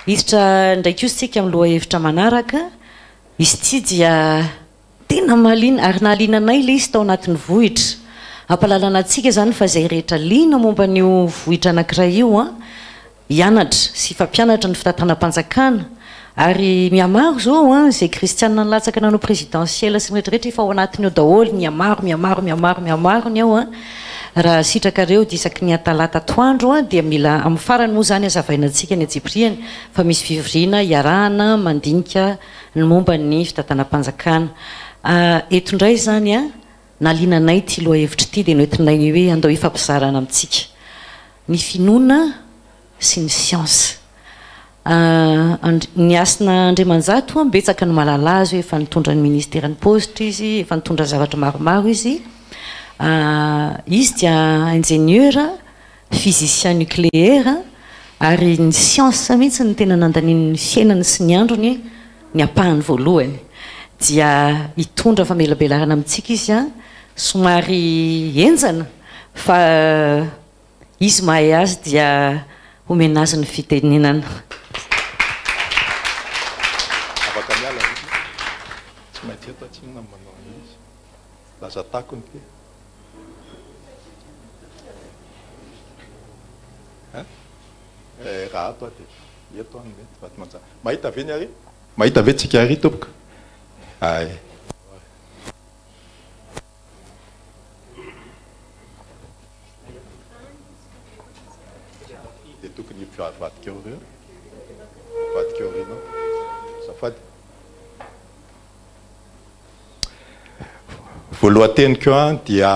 Izitra ndraiky io sika amiloha hevitra manaraka izy ty dia tena malina ary nahalinanay le izy tao anatin'ny vohitra ampalalana antsika zany fa zay rehetra lina momba n'io vohitra anankiray io a hianatra sy fampianatra ny fitantanam-panjakana ary miamaro zao a zay kristianina nilatsaka nanao présidentielle sy rehetrarehetra efa ao anatin'io daholo miamaro ny ao a raha sitrakareo disaky ny atalata toandro a dia mila amin'ny farany moa zany azavainantsika ny ajibriany fa misy fivoriana iarahana mandinika ny momba ny fitantanam-panjakana eto indray zany a nalinanay ty loha hevitra ty dia noentinay ny hoe andao ifampizarana amintsika ny finoana sy ny siansa ny asina Andriamanjato mbetsaka ny malala azy hoe efa nitondra ny ministère ny postre izy efa nitondra zavatra maromaro izy dia ingénieur physicien nucléaire ary ny science mihitsy ny tena nandanin'ny fiainany sy ny androny ny apahany voalohany dia hitondra famelabelarana amintsika izy a somary enjana fa izy mahay azy dia omena azy ny fitenenana. Mahita ve ny ary? Mahita ve tsika ary tompoko? Ay. Dia tokony vadika eo reo. Vadika eo reo. Safady. Voalohan-teniko a dia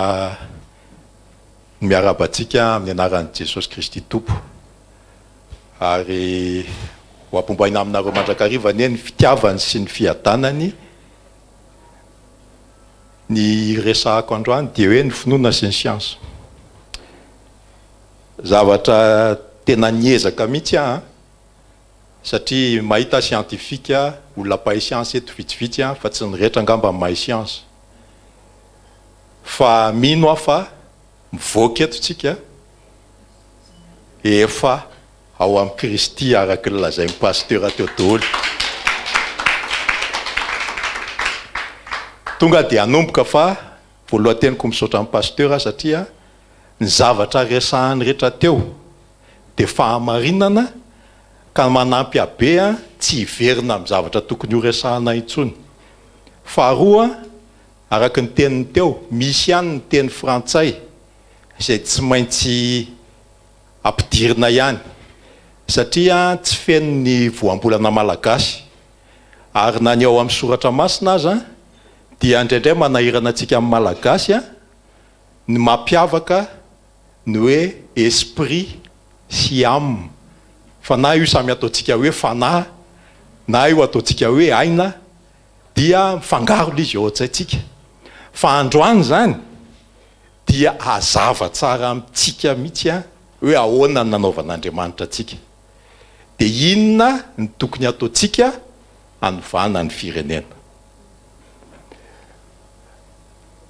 miarabantsika amin'ny anaran'i Jesosy Kristy Tompo. Ary ho ampombaina aminareo mandrakariva ny fitiavany sy ny fiadanany ny resahako androany dia hoe ny finoana sy ny siansa. Zavatra tena niezaka mihitsy satria mahita scientifika olona mpahay siansa eto vitsivitsy fa tsy ny rehetra angamba mahay siansa. Fa mino aho fa mivoaka eto tsika efa ao amin'ny Kristy araka ny lazain'ny pasteur teo daholo. Tonga dia hanomboka fa voalohan-teniko misaotra amin'ny pasteur satria ny zavatra resahany rehetra teo dia fahamarinana ka manampy abe tsy hiverina amin'ny zavatra tokony ho resahana intsony. Faharoa, araka ny teniny teo, misy ihany ny teny frantsay izay tsy maintsy ampidirina ihany satria tsy feno ny voambolana malagasy ary na ny ao amin'ny soratra masina aza dia indraindray manahirana antsika amin'ny malagasy ny mampiavaka ny hoe esprit sy âme. Fa na io samy ataontsika hoe fanahy na io ataontsika hoe aina dia mifangaro izy eo an-tsaintsika. Fa androany zany dia hazava tsara amintsika mihitsy hoe ahoana ny nanaovan'Andriamanitra antsika. Dia inona ny tokony ataontsika hanovana ny firenena.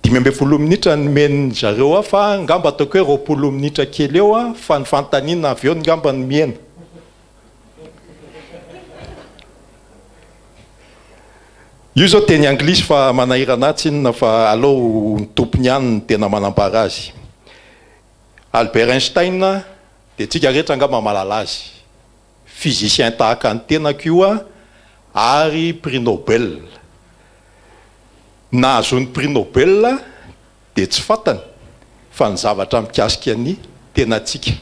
15 minitra nomeny zareo fa ngamba ataoko hoe 20 minitra kely eo fa ny fanontaniana avy eo ngamba ny miena. Io zao teny anglisy fa manahirana tsy inona fa aleo ny tompony ihany ny tena manambara azy. Albert Einstein dia tsika rehetra ngamba malala azy. Physicien tahaka ny tenako io ary prix Nobel. Nahazo ny prix Nobel dia tsy fantany fa ny zavatra mikasika ny tenantsika.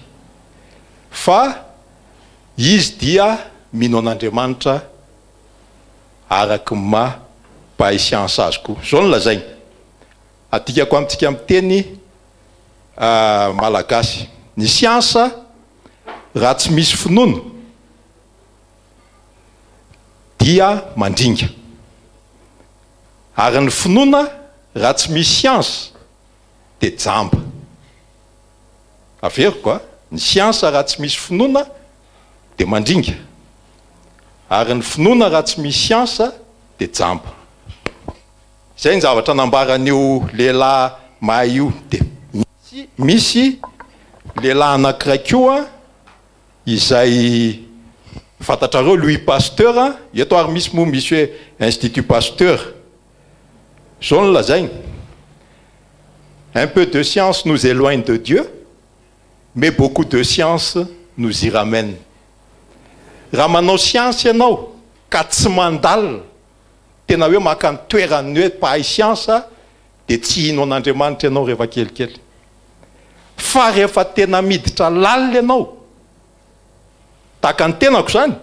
Fa izy dia mino an'Andriamanitra araka mampahay siansa azy koa. Zao no lazainy. Atikako amintsika amin'ny teny malagasy. Ny siansa raha tsy misy finoana dia mandringa. Ary ny finoana raha tsy misy siansa dia jamba. Averiko ny siansa raha tsy misy finoana dia mandringa. Ary ny finoana raha tsy misy siansa dia jamba. Zay ny zavatra nambaran'io lehilahy mahay io. Dia misy lehilahy anankiray koa izay Fatatrareo Louis Pasteur, eto ary misy moa misy hoe Institut Pasteur. Zao no lazainy. Un peu de science nous éloigne de Dieu, mais beaucoup de science nous y ramène. Raha manao science ianao ka tsy mandal tena hoe maka ny toerany hoe mpahay science dia tsy hino an'Andriamanitra ianao rehefa kelikely. Fa rehefa tena miditra lalina ianao tahaka ny tenako zany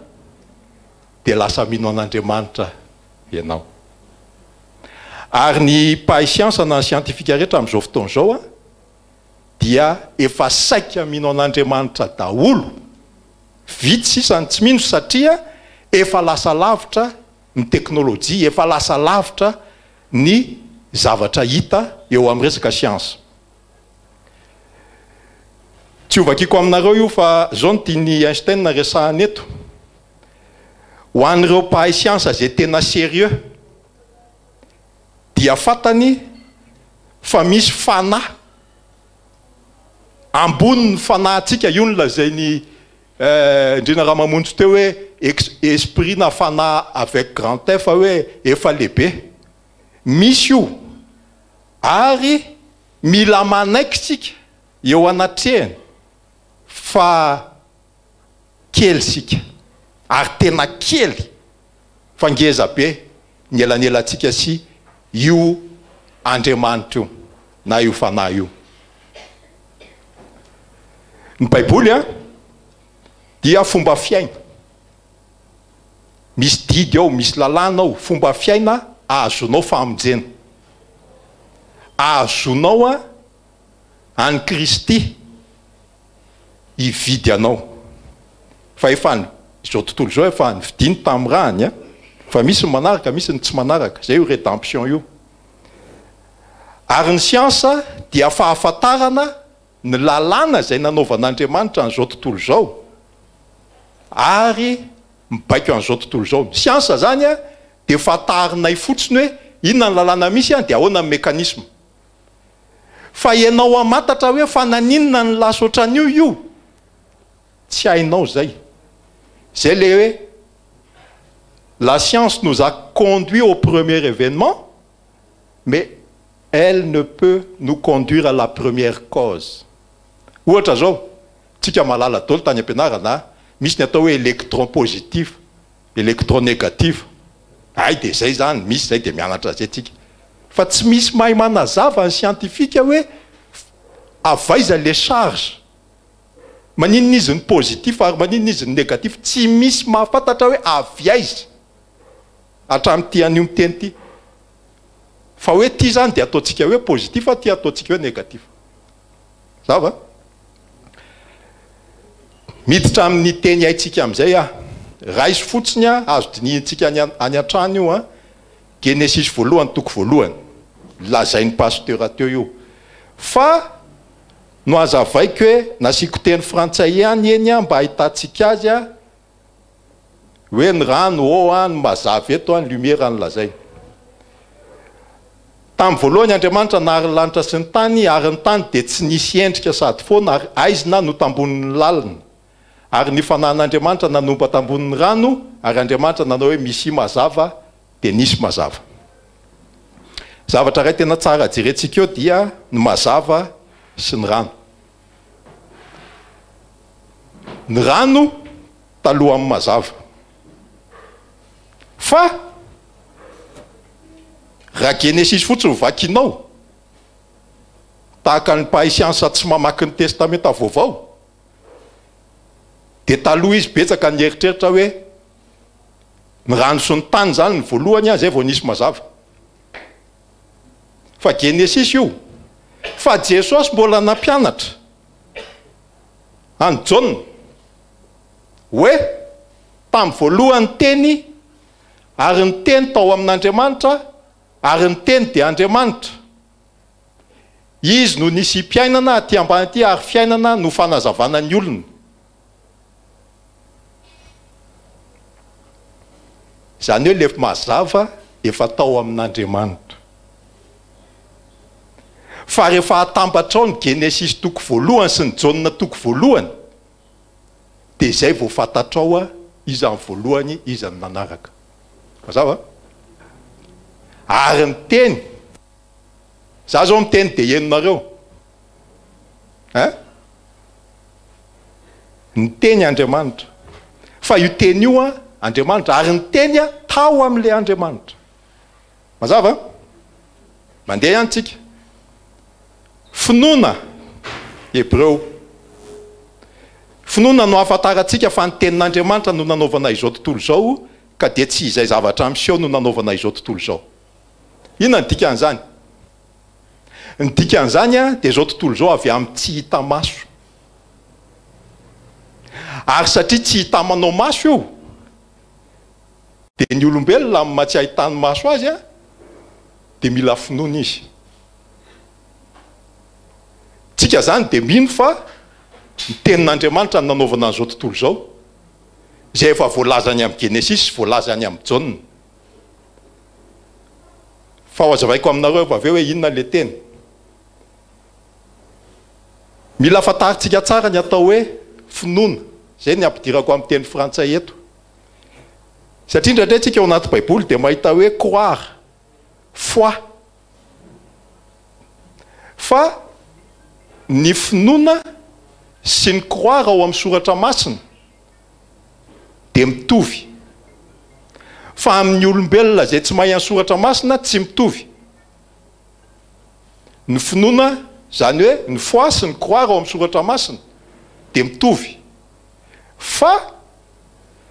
dia lasa mino an'Andriamanitra ianao. Ary ny mpahay science na ny scientifique rehetra amin'izao fotoana izao dia efa saika mino an'Andriamanitra daholo. Vitsy sisany tsy mino satria efa lasa lavitra ny teknôlôjia, efa lasa lavitra ny zavatra hita eo amin'ny resaka science. Tsy ovakiko aminareo io fa zao no tiany Einstein resahany eto. Ho an'ireo mpahay science izay tena sérieux dia fantany fa misy fanahy ambonin'ny fanahintsika. Io no lazainy indrina raha mamonjy teo hoe esprit na fanahy avec grand F hoe efa lehibe. Misy io ary mila manaiky sika eo anatrehany fa kely sika ary tena kely fa ngeza be ny elanelantsika sy io Andriamanitra io na io fanahy io. Ny Baiboly dia fomba fiaina. Misy didy ao, misy lalàna ao, fomba fiaina ahazonao famonjena. Ahazonao any Kristy hividy anao. Fa efa zao tontolo zao efa nividiny tamin'ny rahany fa misy ny manaraka, misy ny tsy manaraka. Zay io rédemption io. Ary ny science dia fahafantarana ny lalàna izay nanaovan'Andriamanitra an'izao tontolo zao ary mibaiko an'izao tontolo zao. Science zany dia fantarinay fotsiny hoe inona ny lalàna misy dia ahoana ny mécanisme. Fa ianao amantatra hoe fa naninona ny lasa ohatran'io io, tsy hainao zay. C'est le la science nous a conduit au premier événement, mais elle ne peut nous conduire à la première cause. Ohatra zao, tsika malala daholo tany am-pianarana, misy ny atao hoe électron positif, électron négatif. Ay dia zay zany, misy zay dia mianatra zay tsika. Fa tsy misy mahay manazava ny scientifique hoe avaiza les charges. Maninona izy ny positif ary maninona izy ny négatif. Tsy misy mahafantatra hoe avy aiza hatramin'ity an'io miteny ity. Fa hoe ty zany dia ataontsika hoe positif, ty ataontsika hoe négatif. Zava? Miditra amin'ny teny haitsika amin'izay raha izy fotsiny azo dinihintsika any an-trano io Genesis voalohany toko voalohany lazain'ny pasteur teo io. Fa no azavaiko hoe nasiako teny frantsay ihany eny mba ahitantsika azy hoe ny rano ny mazava eto ny lumière ny lazainy. Tamin'ny voalohany Andriamanitra nahary ny lanitra sy ny tany, ary ny tany dia tsy nisy endrika sady foana ary aizina no tambonin'ny lalina. Ary ny fanahin'Andriamanitra nanompa tambonin'ny rano, ary Andriamanitra nanao hoe misy mazava dia nisy mazava. Zavatra iray tena tsara jerentsika eo dia ny mazava sy ny rano. Ny rano taloha amin'ny mazava. Fa raha Genesis fotsiny vakinao tahaka ny mpahay science tsy mamaky ny testamenta vaovao dia taloha izy betsaka ny eritreritra hoe ny rano sy ny tany zany ny voalohany zay vao nisy mazava. Fa Genesis io. Fa Jesosy mbola nampianatra any John hoe tamin'ny voalohany teny ary ny teny tao amin'Andriamanitra ary ny teny dia Andriamanitra. Izy no nisy mpiainana aty ambany aty ary fiainana no fanazavana ny olona. Zany hoe le mazava efa tao amin'Andriamanitra. Fa rehefa atambatra ao ny Genesis toko voalohany sy ny Jona toko voalohany dia izay vao fantatrao izy amin'ny voalohany izy ny nanaraka mazava ary ny teny za zao miteny de henonareo ny teny Andriamanitra fa io teny io a Andriamanitra ary ny teny a tao amin'le Andriamanitra mazava mandeha ihany tsika finoana Hébreu finoana no ahafantarantsika fa ny tenin'Andriamanitra no nanaovana izao tontolo izao ka dia tsy izay zavatra miseho no nanaovana izao tontolo izao inona ny dikan'izany ny dikan'izany a dia izao tontolo izao avy amin'ny tsy hita maso ary satria tsy hita manao maso io dia ny olombelona amin'ny mahatsy ahitany maso azy a dia mila finoana izy tsika zany dia mino fa ny tenin'Andriamanitra ny nanaovana an'izao tontolo izao izay efa voalazany amin'ny Genesis voalazany amin'ny Jaune fa ho azavaiko aminareo efa aveo hoe inona le teny mila fantaritsika tsara ny atao hoe finoana zay ny ampidirako amin'ny teny frantsay eto satria indraindray tsika ao anaty baiboly dia mahita hoe croire foi fa ny finoana sy ny croire ao amin'ny soratra masina dia mitovy fa amin'ny olombelona zay tsy mahay ny soratra masina tsy mitovy ny finoana zany hoe ny foi sy ny croire ao amin'ny soratra masina dia mitovy fa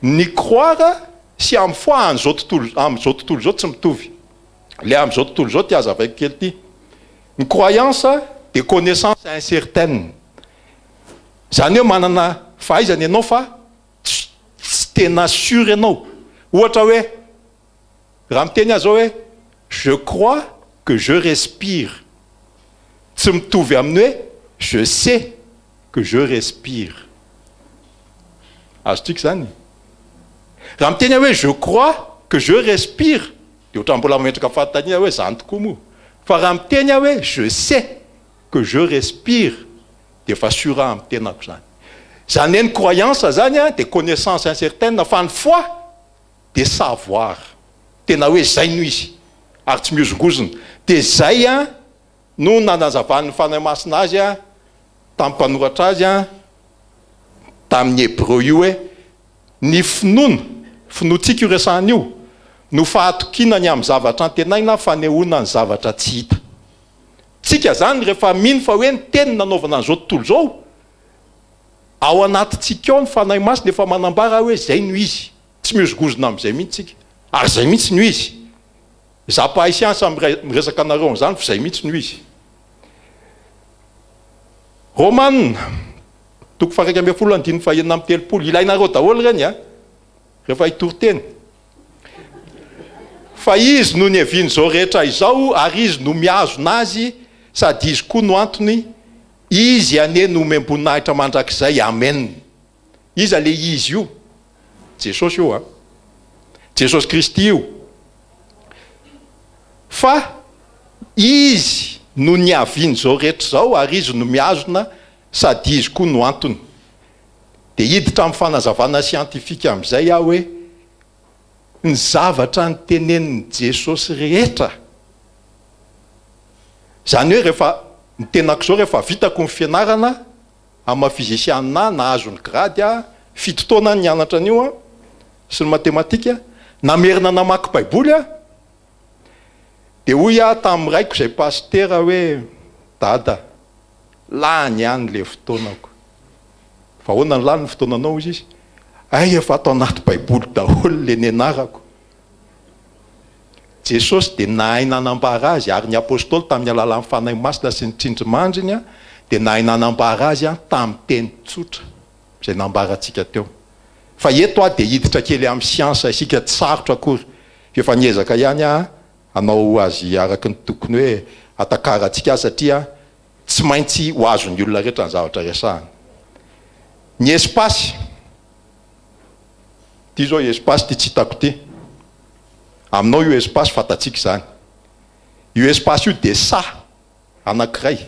ny croire sy amin'ny foi amin'izao tontolo izao tsy mitovy le amin'izao tontolo izao ty azavaiko kely ty ny croyance de connaissance incertaine zany hoe manana fahaizana ianao fa tsy tena sûr ianao ohatra hoe raha miteny azy zao hoe je crois que je respire tsy mitovy amin'ny hoe je sais que je respire azo tiky zany raha miteny hoe je crois que je respire de ohatran'ny mbola metraka fanontaniana hoe zany tokoa moa fa raha miteny hoe je sais que je respire de efa sura amin'ny tenako zany zany hoe ny croyance zany a de connaissance incertaine fa ny foi de savoir tena hoe zay no izy ary tsy miozongozona de zay a no nanazavahan'ny fanahy masina azy a tamin'ny mpanoratra azy a tamin'ny Hébreu io hoe ny finoana finoantsika io resan'io no fahatokinany amin'ny zavatra antenaina fanehoana ny zavatra tsy hita tsika zany rehefa mino fa hoe ny teny nanaovana an'izao tontolo zao ao anatintsika ao ny fanahy masina efa manambara hoe zay no izy tsy miozogozona amin'izay mihitsy tsika ary zay mihitsy no izy za mpahay siansa miresaka anareo an'izany fa zay mihitsy no izy Romaine 1:17 ilainareo daholo reny a rehefa hitory-teny fa izy no niaviany zao rehetra izao ary izy no miazona azy sady izy koa no antony izy ane no membonahitra mandrakizay amen izy ale izy io Jesosy io a Jesosy Kristy io fa izy no niaviany zao rehetra zao ary izy no miazona sady izy koa no antony de hiditra amin'ny fanazavana siantifika amin'izay aho hoe ny zavatra ny tenenin'ny Jesosy rehetra zany hoe rehefa ny tenako zao rehefa vitako ny fianarana amin'ny fizisianina nahazo ny grady a fitotoana ny anatra an'io a sy ny matematika namerina namaky baiboly a de hoy a tamin'ny raiko zay pastera hoe dada lany ihany le fotoanako fa hoana ny lany ny fotoananao izy ay efa atao anaty baiboly daholo le nianarako Jesosy de nahay nanambara azy ary ny apôstôly tamin'ny alalan'ny fanahy masina sy ny tsindrimandriny a de nahay nanambara azy a tamin'ny teny tsotra zay nambarantsika teo fa eto a de hiditra kely amin'ny siansa isika tsy sarotra akory efa niezaka ihany a anao azy araky ny tokony hoe atakarantsika azy satria tsy maintsy ho azon'ny olona rehetra ny zavatra resahana ny espasy ty zao espasy ty tsy hitako ty aminao io espasy fatatsika zany io espasy io de sa anankiray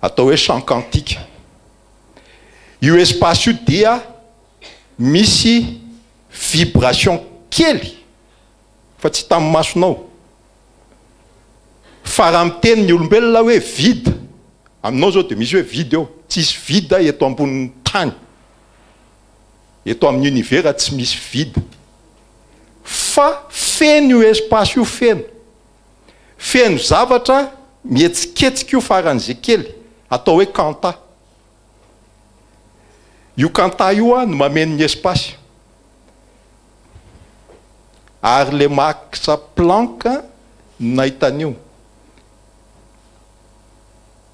atao hoe champ quantique io espasy io dia misy vibration kely fa tsy tamin'ny masonao fa raha miteny ny olombelona hoe vide aminao zao dia misy hoe vide eo tsisy vide eto ambonin'ny tany eto amin'ny univers tsy misy vide fa feno io espace io feno zavatra mihetsiketsika io faran'izay kely atao hoe quanta io quanta io no mameno ny espace ary le Max Planck nahitan'io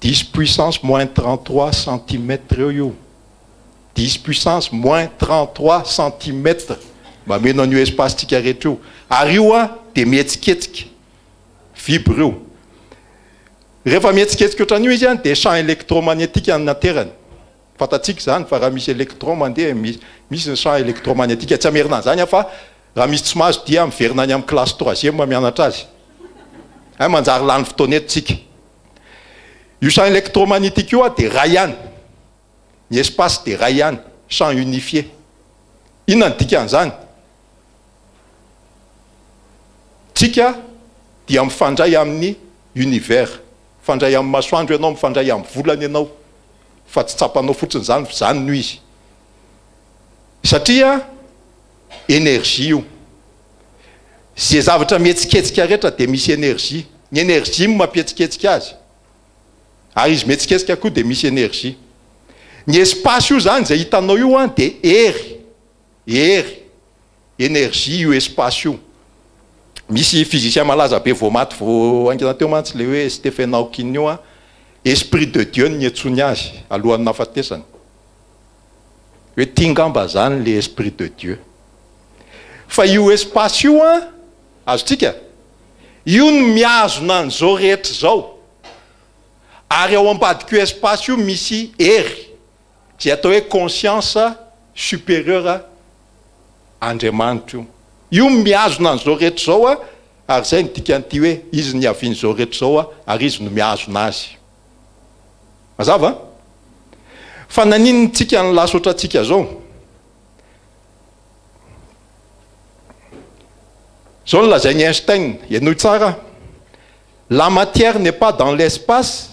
10 puissance moins 33 centimètres eo 10 puissance moins 33 centimètres mameno an'io espace tsika rehetra io ary io dia mihetsiketsika vibre io rehefa mihetsiketsika ohatran'io izy dia champ électromagnétique naterany fantatsika zany fa raha misy électron mandeha misy ny champ électromagnétique tsy amerina zany fa raha misy tsy mahazo dia miverina any amin'ny classe 3e mianatra azy ay manjary lany fotoana eto tsika io champ électromagnétique io dia ray ihany ny espace dia ray ihany champ unifié inona ny dikan'izany tsika dia mifandray amin'ny univers mifandray amin'ny masoandro ianao mifandray amin'ny volana ianao fa tsy tsapanao fotsiny zany no izy satria énergie io zay zavatra mihetsiketsika rehetra dia misy énergie ny énergie mampihetsiketsika azy ary izy mihetsiketsika koa dia misy énergie ny espace io zany zay hitanao io dia hery énergie io espace io misy physicien malaza be vao maty vao angina teo mantsy le hoe Stephen Hawking io esprit de Dieu ny etsony azy alohan'ny nafatesany hoe tingamba zany le esprit de Dieu fa io espace io azotsika io no miazona an'izao rehetra zao ary ao ambadika io espace io misy hery zay atao hoe conscience supérieure Andriamanitra io miazona an'izao rehetra zao ary zay ny dikan'ity hoe izy ny avian'izao rehetra zao ary izy no miazona azy mazava fa naninony tsika ny lasotra tsika zao zao no lazainy Einstein ianoy tsara la matière n'est pas dans l'espace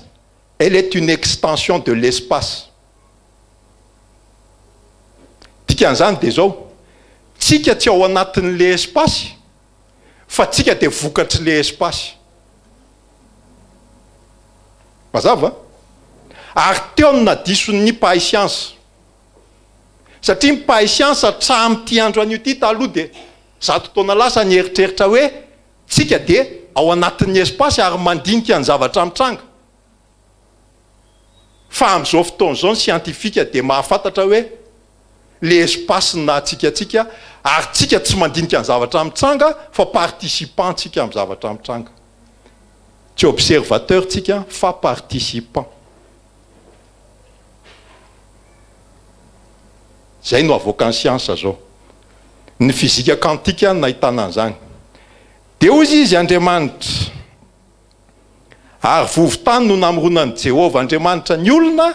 elle est une extension de l'espace dikan'izany dia zao tsika tsy ao anatin'le espace fa tsika dia vokatry le espace mazava ary teo no nadison'ny mpahay siansa satria mpahay siansa tram'ty andro an'io ty taloha dia zato taona lasa ny eritreritra hoe tsika dia ao anatin'ny espace ary mandinika ny zavatra mitranga fa amin'izao fotoana zao ny sientifika dia mahafantatra hoe le espace na tsikatsika ary tsika tsy mandinika ny zavatra mitranga fa participant tsika amin'ny zavatra mitranga tsy observateur tsika fa participant zay no avoakan'ny siansa zao ny fizika quantique nahitana an'izany dia ozy izy Andriamanitra ary vovotany no namoronan'i Jehovah Andriamanitra ny olona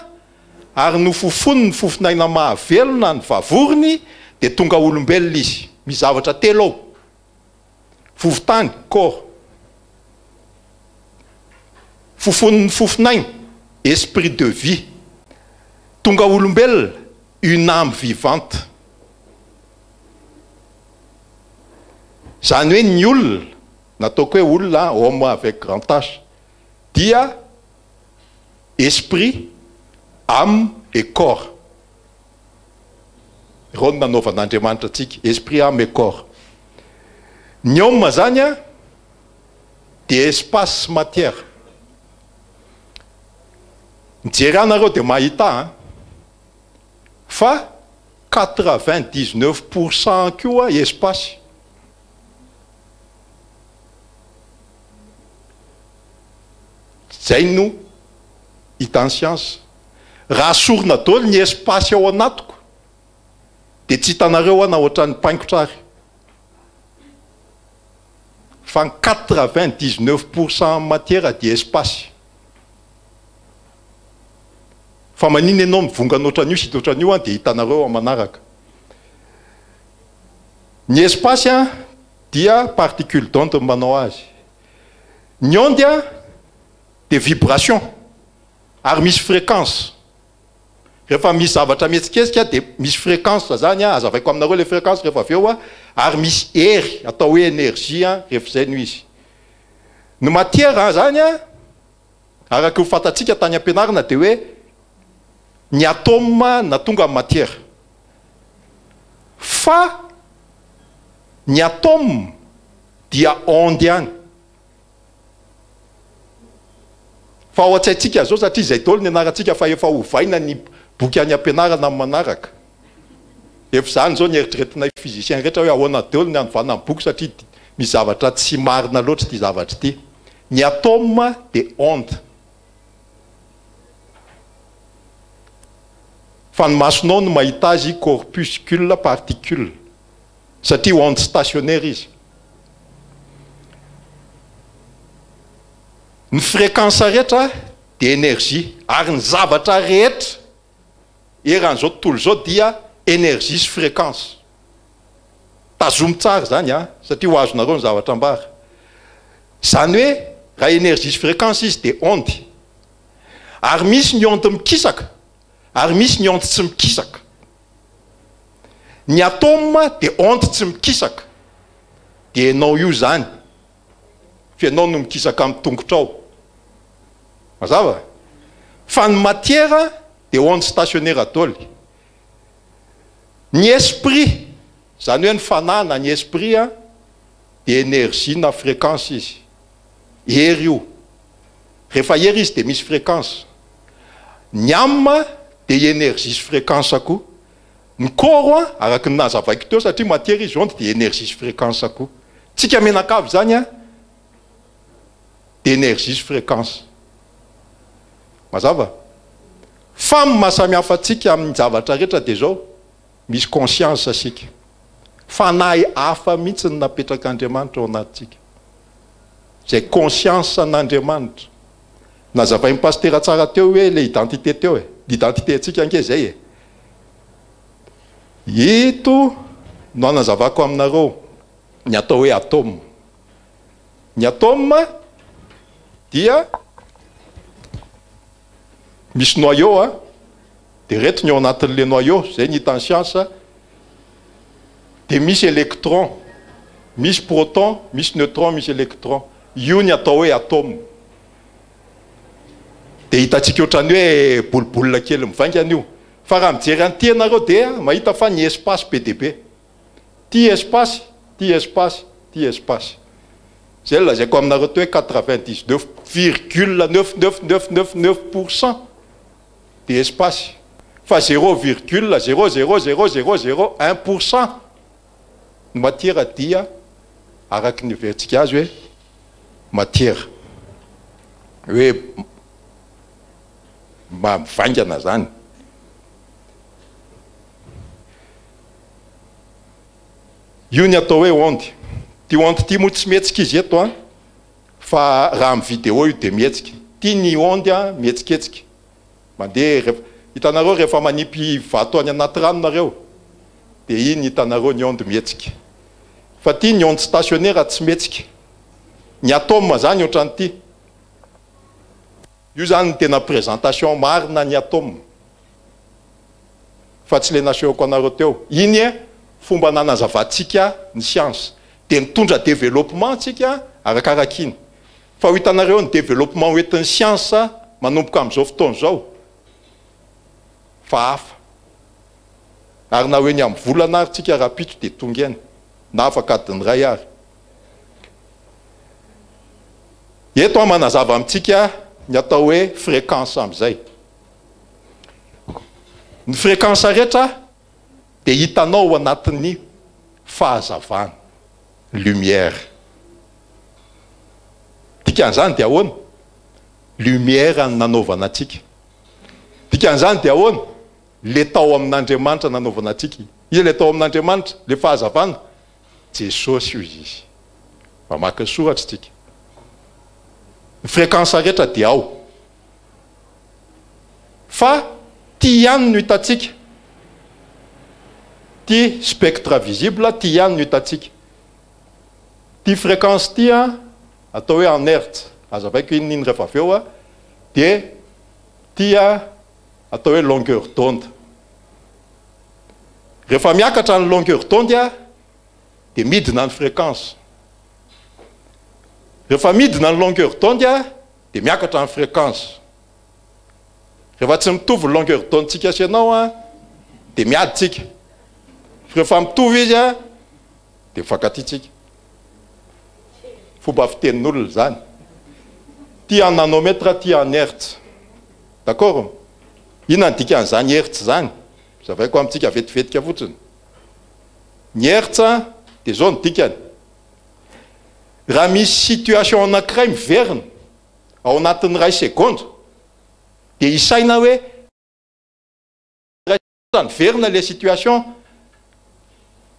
ary no fofony ny fofinaina mahavelona ny vavorony dia tonga olombelona izy mizavatra telo ao vovotany corps fofony ny fofinaina esprit de vie tonga olombelona une âme vivante zany hoe ny olona nataoko hoe olona homme avec grand H dia esprit âme et corps ireo no nanaovan'Andriamanitra antsika esprit âme et corps ny homme zany dia espace matière mijery anareo dia mahita fa 99% koa espace zay no hitan'ny siansa raha sorona daholo ny espace ao anatiko dia tsy hitanareo na ohatran'ny paingotrary fa 99% matière dia espace fa maniny ianao mivongana ohatran'io sy ohatran'io dia hitanareo manaraka Ny espace dia particule d'onde manao azy. Ny onde de vibration ary misy fréquence. Rehefa misy zavatra mihetsiketsika de misy fréquence zany azavaiko aminareo le fréquence rehefa avy eo ary misy hery atao hoe énergie rehefa zay no izy. Ny matière zany araka ho fatatsika tany am-pianarana de hoe ny atome na tonga amin'ny matière. Fa ny atome dia onde ihany. Fa ao an-tsaintsika zao satria izay daholo ny anarantsika fa efa hovaina ny boky any am-pianarana amin'ny manaraka. Efa zany zao ny eritreretinay physicien rehetra hoe ahoana daholo ny anovana ny boky satria misy zavatra tsy marina loatra ty zavatra ty. Ny atome de onde. Fa ny masonao no mahita azy corpuscule particule satria onde stationnaire izy. Ny fréquence rehetra de énergie ary ny zavatra rehetra eran'izao tontolo zao dia énergie sy fréquence. Tazomy tsara zany satria ho azonareo ny zavatra ambara. Zany hoe raha énergie sy fréquence izy de onde. Ary misy ny onde mikisaka ary misy ny onde tsy mikisaka. Ny atome de onde tsy mikisaka. De enao io zany. Fianao no mikisaka amin'ny tongotrao. Mazava? Fa ny matière de onde stationnaire daholo. Ny esprit, zany hoe ny fanana ny esprit de énergie na fréquence izy. Hery io. Rehefa hery izy de misy fréquence. Ny âme de énergie sy fréquence koa. Ny corps araka ny nazavaiko teo satria matière izy onde de énergie sy fréquence koa. Tsika menakavy zany de énergie sy fréquence. Mazava? Fa mahasamihafa atsika amin'ny zavatra rehetra de zao misy conscience asika. Fanahy hafa mihitsy ny napetrak'Andriamanitra ao anatsika. Zay conscience an'Andriamanitra. Nazavain'ny pasteur tsara teo hoe le identité teo l'identité atsika anke zay Ito no anazavako aminareo ny atao hoe atome. Ny atome dia misy noyau de reto ny ao anatin'le noyau zay ny hita ny science de misy électron, misy proton, misy neutron, misy électron. Io ny atao hoe atome. De hitatsika ohatrany hoe bolibolina kely mivaingana io. Fa raha mijery an'ity ianareo dia mahita fa ny espace PDB. Ty espace, ty espace, ty espace. Zay lazaiko aminareo teo hoe 99,99999% de espace. Fa 0,0000001% ny matière dia araky ny vertika azy hoe matière. Hoe mivangana zany. Io ny atao hoe onde. Ty onde ty moa tsy mihetsika izy eto fa raha amin'ny vidéo io de mihetsika. Ty ny onde mihetsiketsiky. Mandeha hitanareo rehefa manipy vato any anaty rano nareo de iny hitanareo ny onde mihetsika. Fa ty ny onde stationnaire tsy mihetsika. Ny atome zany ohatran'ity. Io zany tena présentation marina ny atome. Fa tsy le nasehoko anareo teo. Iny fomba nanazavatsika ny science. De mitondra développement tsika arakarakiny. Fa ho hitanareo ny développement hoentin'ny science manomboka amin'izao fotoana zao. Fa hafa. Ary na hoe ny amin'ny volana ary tsika rapito de tonga eny. Na afaka adiny ray ary. Eto manazava amintsika ny atao hoe fréquence am'izay. Ny fréquence rehetra de hitanao anatin'ny fahazavana. Lumière. Dikan'izany de ahoana? Lumière nanaovana atsika. Dikan'izany de ahoana? Le tao amin'Andriamanitra nanaovana atsika. Iza le tao amin'Andriamanitra? Le fahazavana? Jesosy io izy. Mamaky soratra tsika. Ny fréquence rehetra de ao. Fa ty ihany no hitatsika. ty spectre visible ty ihany no hitatsika. Ty fréquence ty atao hoe en hertz azavaiko inon'iny rehefa avy eo dia ty atao hoe longueur d'onde. Rehefa miakatra ny longueur d'onde dia midina ny fréquence. Rehefa midina ny longueur d'onde dia miakatra ny fréquence. Rehefa tsy mitovy longueur d'onde tsika sy ianao dia miady tsika. Rehefa mitovy izy dia mifankatytsika. Fomba fitenin'olona zany. Ty en nanomètre, ty en hertz. D'accord? Inona ny dikan'izany hertz zany? Zavaiko amintsika vetivetika fotsiny. Ny hertz dia zao ny dikany. Raha misy situation anankiray miverina ao anatin'ny ray seconde dia isaina hoe miverina les situations.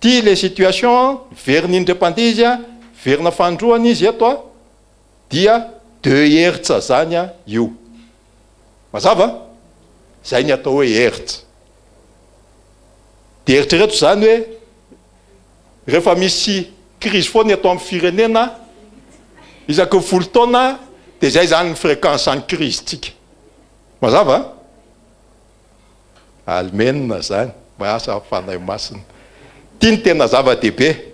Ty les situations verina indrepandea izy verina fandroana izy eto dia 2 hertz zany io. Mazava? Zay ny atao hoe hertz. Dia eritrereto zany hoe rehefa misy crise foana eto amin'ny firenena isaky folo taona dia zay zany ny fréquence any crise tsika. Mazava? Almena zany asa fanay masina. Ty ny tena zava-dehibe.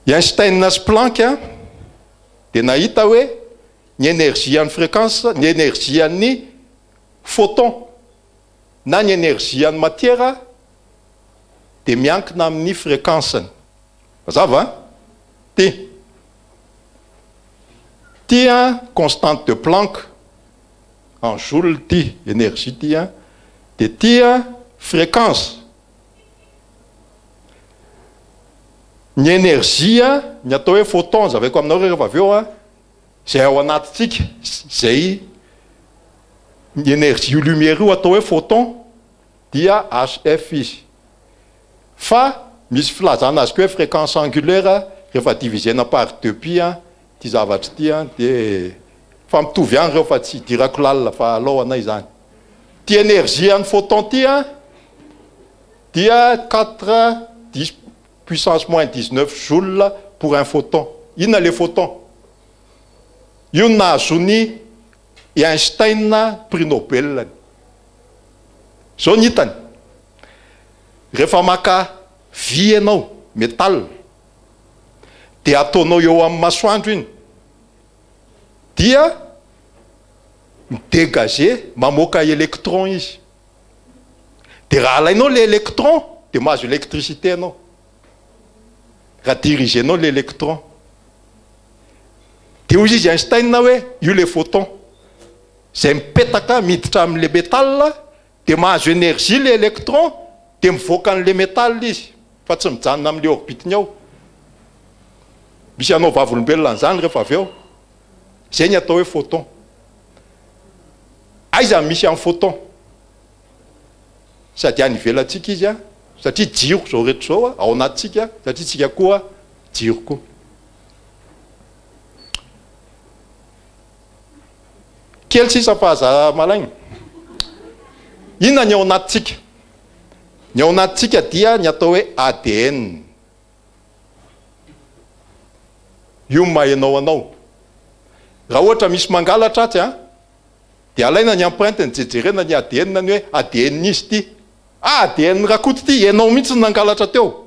Einstein sy Planck dia nahita hoe ny énergie an'ny fréquence, ny énergie an'ny photon na ny énergie an'ny matière dia miankina amin'ny fréquence-ny. Mazava? Ty constante de Planck en joule ty énergie ty dia ty fréquence. Ny énergie ny atao hoe photon zavaiko aminao rehefa avy eo zay ao anatintsika zay ny énergie io lumière io atao hoe photon dia HF izy. Fa misy filazana azy koa hoe fréquence angulaire rehefa divisena par 2pi ty zavatra ty dia fa mitovy ihany rehefa tsy dirako lalina fa alohanay zany. Ty énergie an'ny photon ty dia 4 puissance moins 19 joules pour un photon. Inona le photon? Io nahazony Einstein prix Nobel. Zao ny hitany. Rehefa maka vy ianao, métal, dia ataonao eo amin'ny masoandro iny, dia midégager mamoaka électron izy. Dia raha alainao le électron dia mahazo électricité anao. Raha dirigenao l'électron. Dia hoy izy Einstein hoe io le photon zay mipetaka miditra amin'le métal dia mahazo énergie le électron dia mivoaka an'le métal izy fa tsy mijanona amin'le orbitiny ao. Misy anao vavolombelona an'izany rehefa avy eo. Zay ny atao hoe photon. Aiza misy amin'ny photon? Sady any ivelantsika izy satria jiroko zao rehetra zao ao anatintsika satria tsika koa jiroko. Kely sisa fahaza malaigny. Inona ny ao anatintsika? Ny ao anatintsika dia ny atao hoe ADN. Io mahainao anao. Raha ohatra misy mangalatra atsy dia alaina ny empreinte ny jejerena ny ADN ny hoe ADN izy ty. ADN rakoto ty ianao mihitsy ny nangalatra teo.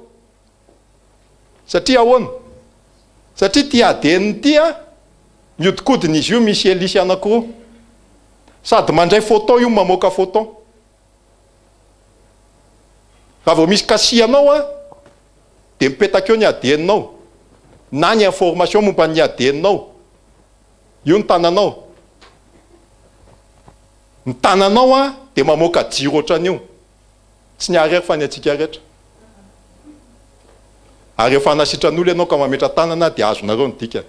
Satria ahoana? Satria ty ADN ty miodikodiny izy io misy hélice anankiroa. Sady mandray photon io mamoaka photon. Raha vao misy kasianao dia mipetaka eo ny ADN-nao na ny information momba ny ADN-nao. Io ny tananao. Ny tananao dia mamoaka jiro ohatran'io. Tsy ny ariary fa ny atsika rehetra. Ary rehefa nasitran'olo ianao ka mametra tanana dia azonareo ny dikany.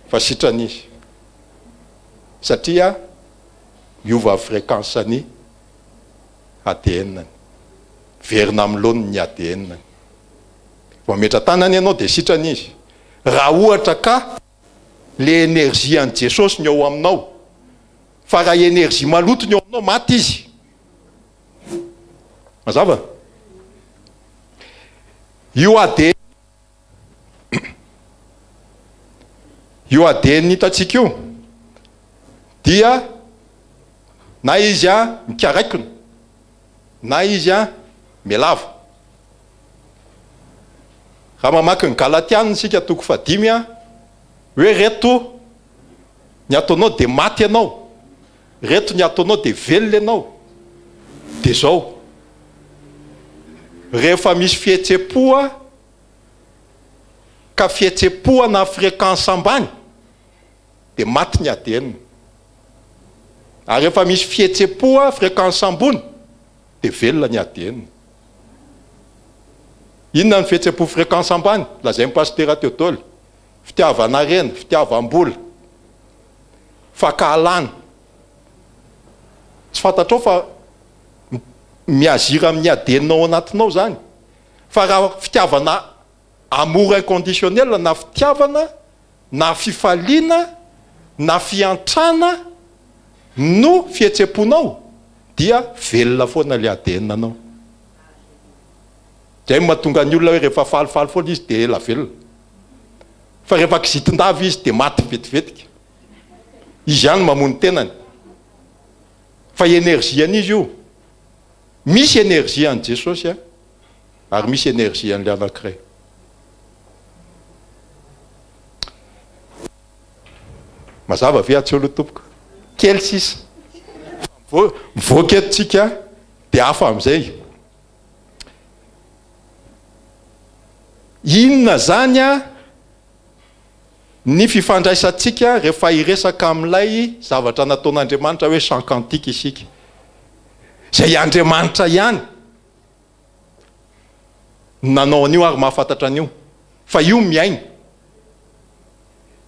Fa sitran'izy. Satria miova fréquence-ny ADN. Verina amin'ny laoniny ADN. Mametra tanana ianao dia sitran'izy. Raha ohatra ka le énergie an' Jesosy ny ao aminao, fa raha énergie maloto ny ao aminao maty izy. mazava io adeny hitatsika io dia na izy a mikaraikina na izy a mialava raha mamaky ny galatiana sika toko fadimy a hoe reto ny ataonao de maty ianao, reto ny ataonao de velona ianao. De zao rehefa misy fihetsepoa ka fihetsepoa na fréquence ambany de maty ny adenina, ary rehefa misy fihetsepoa fréquence ambony de velona ny adenina. Inona ny fihetsepo fréquence ambany? Lazay pasteur Théodole, fitiavana rena, fitiavam-bola, fakahalana. Tsy fantatrao fa miazira amin'ny adeninao anatinao zany. Fa raha fitiavana amour inconditionnel, na fitiavana, na fifaliana, na fiantrana no fihetseponao, dia velona foana le adeninanao. Zay mahatonga ny olona hoe rehefa falifaly foana izy de ela velona. Fa rehefa kizitin-davy izy de maty vetivetika. Izy ihany mamono tenany. Fa énergie an'izy io. Misy énergie an Jesosy ary misy énergie an'le anankiray. Mazava ve atsolo tompoko? Kely sisa. Mivoaka etontsika de hafa am'izay. Inona zany ny fifandraisantsika rehefa iresaka amin'ilay zavatra nataon'Andriamanitra hoe chant cantique isika. Zay Andriamanitra ihany nanao an'io ary mahafantatra an'io. Fa io miaina.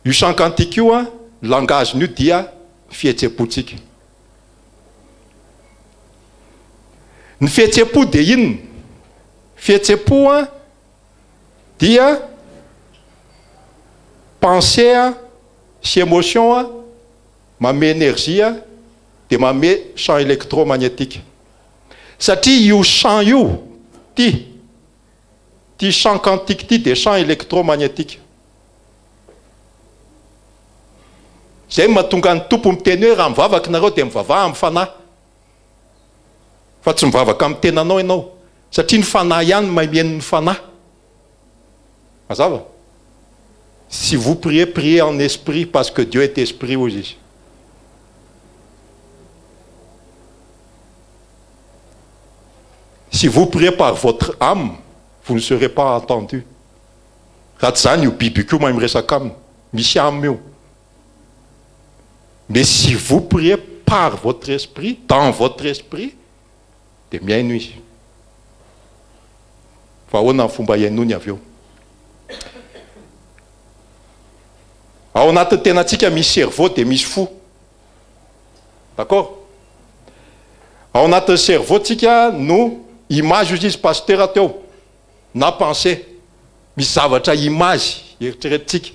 Io chant cantique io langage-n'io dia fihetsepotsika. Ny fihetsepo de inona? Fihetsepo dia pensée sy émotion mame énergie de mame champ électromagnétique. Satria io champ io ty champ quantique ty de champ électromagnétique. Zay mahatonga ny tompo miteny hoe raha mivavaka nareo de mivavaha amin'ny fanahy. Fa tsy mivavaka amin'ny tenanao ianao. Satria ny fanahy ihany maimien'ny fanahy. Mazava? Si vous priez, priez en esprit parce que Dieu est esprit aussi. Si vous priez par votre âme, vous ne serez pas entendu. Ratzani ou bibiku ma imresakam, mishamio. Mais si vous priez par votre esprit, dans votre esprit, de bien nuit. Faona fumba yenu nyavio. Ao anaty tenatsika misy cerveau de misy fo. D'accord? Ao anaty cerveau tsika no image izy pasteur teo na pensée. Misy zavatra image eritreretintsika.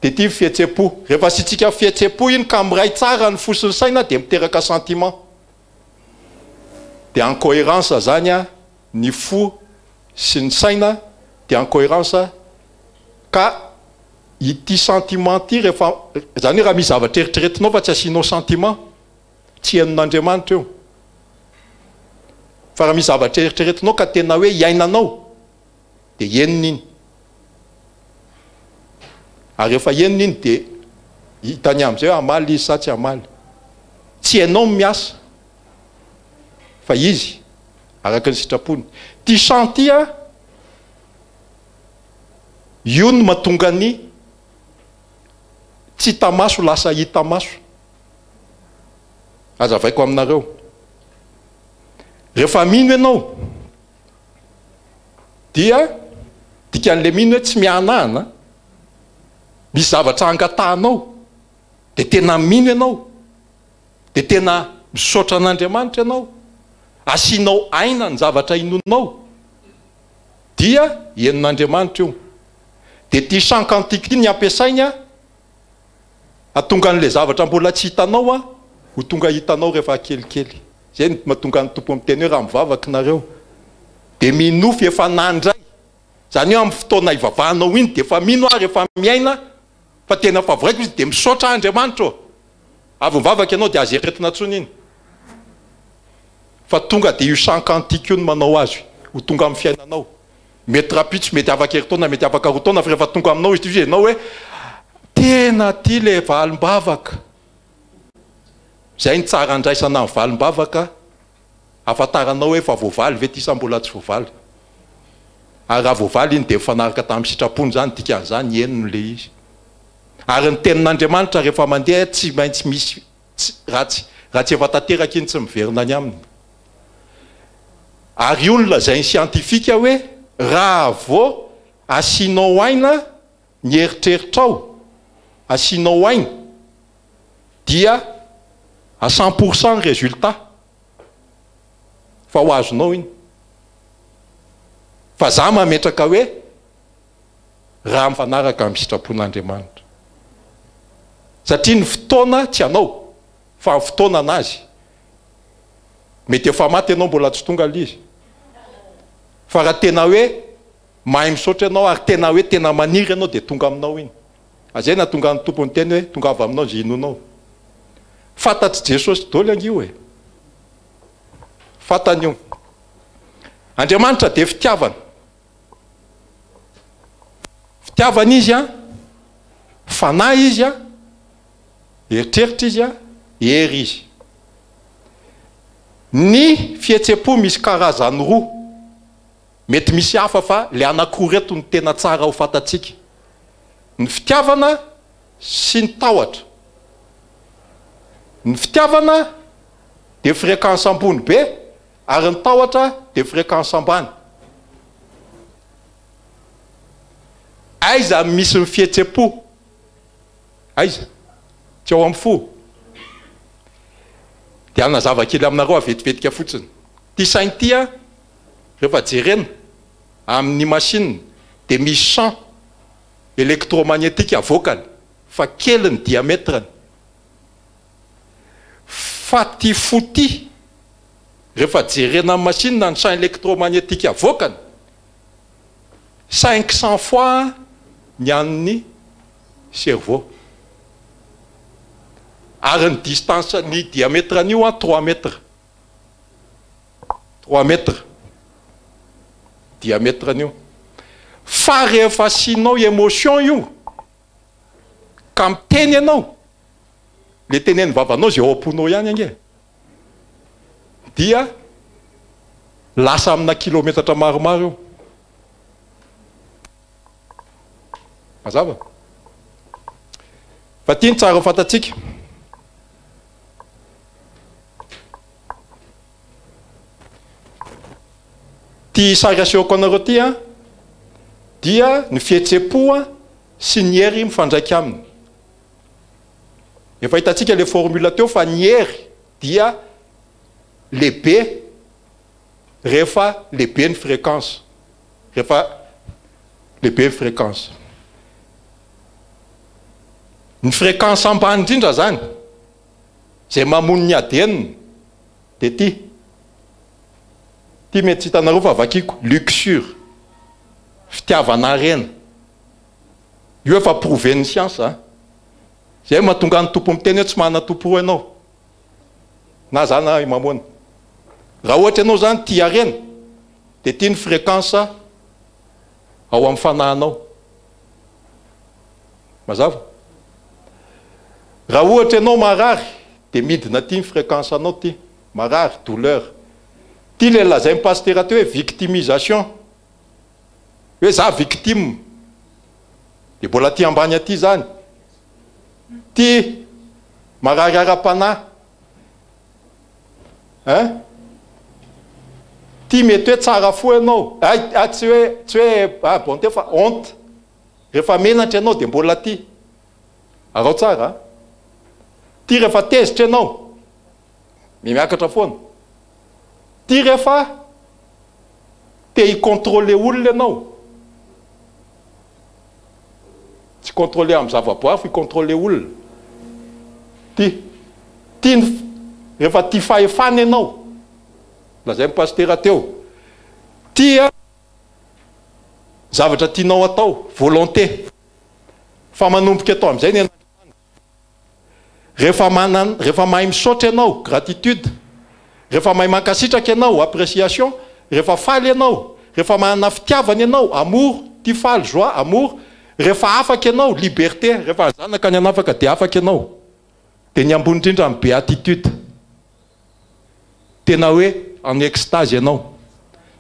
De ty fihetsepo. Rehefa sitsika fihetsepo iny ka miray tsara ny fosiny saina de miteraka sentiment. De incohérence zany ny fo sy ny saina de incohérence ka ity sentiment ty rehefa zany raha misy zavatra eritreretinao fa tsy asianao sentiment tsy henon'Andriamanitra eo. Fa raha misy zavatra eritreretinao ka tena hoe iainanao de henona iny. Ary rehefa henona iny de hitany am'izay amaly izy sa tsy amaly. Tsy hainao miasa fa izy araka ny sitrapony. Ty chanty io no mahatonga ny tsy hita maso lasa hita maso. Azavaiko aminareo. Rehefa mino ianao dia dikan'le mino hoe tsy mianahana, misy zavatra angatahanao de tena mino ianao, de tena misaotra an'Andriamanitra ianao, asianao aina ny zavatra inonao, dia henon'Andriamanitra io. De ty chant cantique ny ampiasaina atonga an'le zavatra mbola tsy hitanao ho tonga hitanao rehefa kelikely. zay mahatonga ny tompo miteny hoe raha mivavaka nareo dia minofy efa nandray zany hoe amin'ny fotoana ivavahanao iny dia efa mino ary efa miaina fa tena faviraiko izy dia misaotra Andriamanitra avy mivavaka ianao dia azy eretina tsony iny fa tonga dia io sankantika io no manao azy ho tonga amin'ny fiainanao mety rapitsy mety afaka eritaona mety afaka rotaona fa rehefa tonga aminao izy ianao hoe tena ty le valim-bavaka zay ny tsara andraisana amin'ny valim-bavaka afantaranao hoe fa voavaly ve ty sa mbola tsy voavaly ary raha voavaly iny dia mifanaraka tamin'ny sitrapony zany dikan'izany enino le izy ary ny tenin'Andriamanitra rehefa mandeha tsy maintsy misy raha tsy efa tanteraka iny tsy miverina any aminy ary io no lazainy siantifika hoe raha vo asianao aina ny eritreritrao asianao aina dia à 100% ny résultat fa ho azonao iny fa za mametraka hoe raha mifanaraka amin'ny sitrapon'Andriamanitra satria ny fotoana tsy anao fa ny fotoana anazy mety efa maty ianao mbola tsy tonga l'izy fa raha tena hoe mahay misaotra ianao ary tena hoe tena maniry ianao dia tonga aminao iny azay na tonga ny tompony teny hoe tonga avy aminao zy inonao fantatsy Jesosy dôly angio e fantan'io Andriamanitra dia fitiavana izy a fanahy izy a eritreritra izy a hery izy ny fihetsepo misy karazany roa mety misy hafa fa le anankiroa reto ny tena tsara ho fantatsika ny fitiavana sy ny tahotra ny fitiavana dia fréquence ambony be ary ny tahotra dia fréquence ambany aiza misy ny fihetsepo aiza tsy ao amin'ny fo dia anazava kely aminareo avetivetika fotsiny ty sainy ty a rehefa jerena amin'ny machine dia misy champ électromagnétique avoakany fa kely ny diamètreny fa ty foti rehefa jerena amin'ny machine na ny champ électromagnétique avoakany 500 fois ny an'ny cerveau ary ny distance ny diamètre an'io a 3 mètres 3 mètres diamètre an'io fa rehefa asianao émotion io ka miteny ianao le teneny vavanao zay ao am-ponao ihany ange dia lasa amina kilometatra maromaro io mazava fa ty ny tsara ho fantatsika ty sary asehoko anareo ty a dia ny fihetsepo sy ny hery mifandraiky aminy efa hitantsika le formule teo fa ny hery dia lehibe rehefa lehibe ny fréquence rehefa lehibe ny fréquence ny fréquence ambany indrindra zany zay mamono ny adeniny dia ty mety tsy hitanareo fa vakiko luxure fitiavana rena io efa prouvé-ny science a zay mahatonga ny tompo miteny hoe tsy manana tompo roa ianao na zana mamoana raha ohatra ianao zany tia rena dia tia ny fréquence ao amin'ny fanahinao mazava raha ohatra ianao marary dia midina tia ny fréquence anao ty marary douleur ty le lazay mipastera teo hoe victimisation hoe za victime dia mbola ty ambany aty zany ty marary ara-panahy ty mety hoe tsara fo ianao tsy hoe bon te fa honte rehefa menatra ianao dia mbola ty arao tsara ty rehefa tezitra ianao miakatra foana ty rehefa te hicontrôler olona ianao tsy contrôler amin'ny zavaboary fa hicontrôler olona ty rehefa ty fahefana ianao lazay ny pastera teo tia zavatra tianao atao volonté fa manomboka atao amin'izay ny rehefa mahay misaotra ianao gratitude, rehefa mahay mankasitraka ianao appréciation, rehefa faly ianao, rehefa manana fitiavana ianao amour, tia faly joie amour, rehefa afaka ianao liberté, rehefa zanaka ny anafaka dia afaka ianao, dia ny ambony indrindra amin'ny béatitude, tena hoe en extase ianao.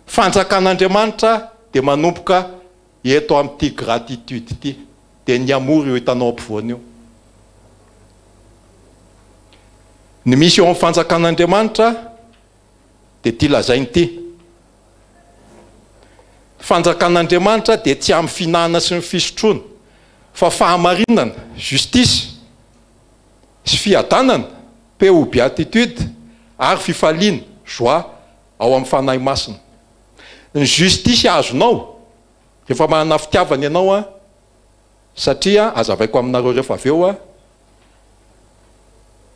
Fanjakan'Andriamanitra dia manomboka eto amin'ity gratitude ity, dia ny amour io hitanao ampovoany io. Ny misy eo amin'ny fanjakan'Andriamanitra dia ity lazainy ity. Fanjakan'Andriamanitra dia tsy amin'ny finanana sy ny fisotroana, fa fahamarinana, justice sy fiadanana, peo béatitude ary fifaliana, joie ao amin'ny fanahy masina. Ny justice azonao rehefa manana fitiavana ianao satria azavaiko aminareo rehefa avy eo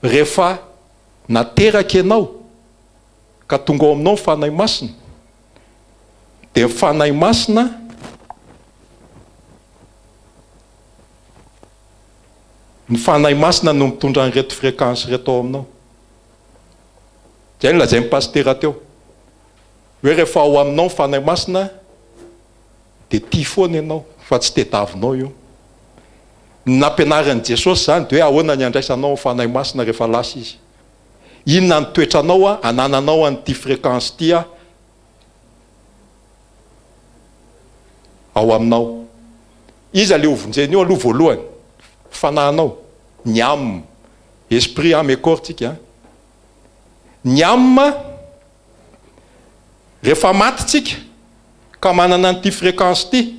rehefa nateraka ianao ka tonga ao aminao ny fanahy masina, dia ny fanahy masina no mitondra nyreto fréquence reto ao aminao. Zay ny lazay ny pastera teo hoe rehefa ao aminao ny fanahy masina dia tia foana ianao fa tsy tediavinao io. Nampianaran'i Jesosy zany dia hoe ahoana ny andraisanao ny fanahy masina rehefa lasa izy, inona ny toetranao anananao an'ity fréquence ity ao aminao. Iza le ovonjeny io aloha voalohany, fanahinao ny âme, esprit, âme et corps tsika. Ny âme rehefa maty tsika ka manana an'ity fréquence ity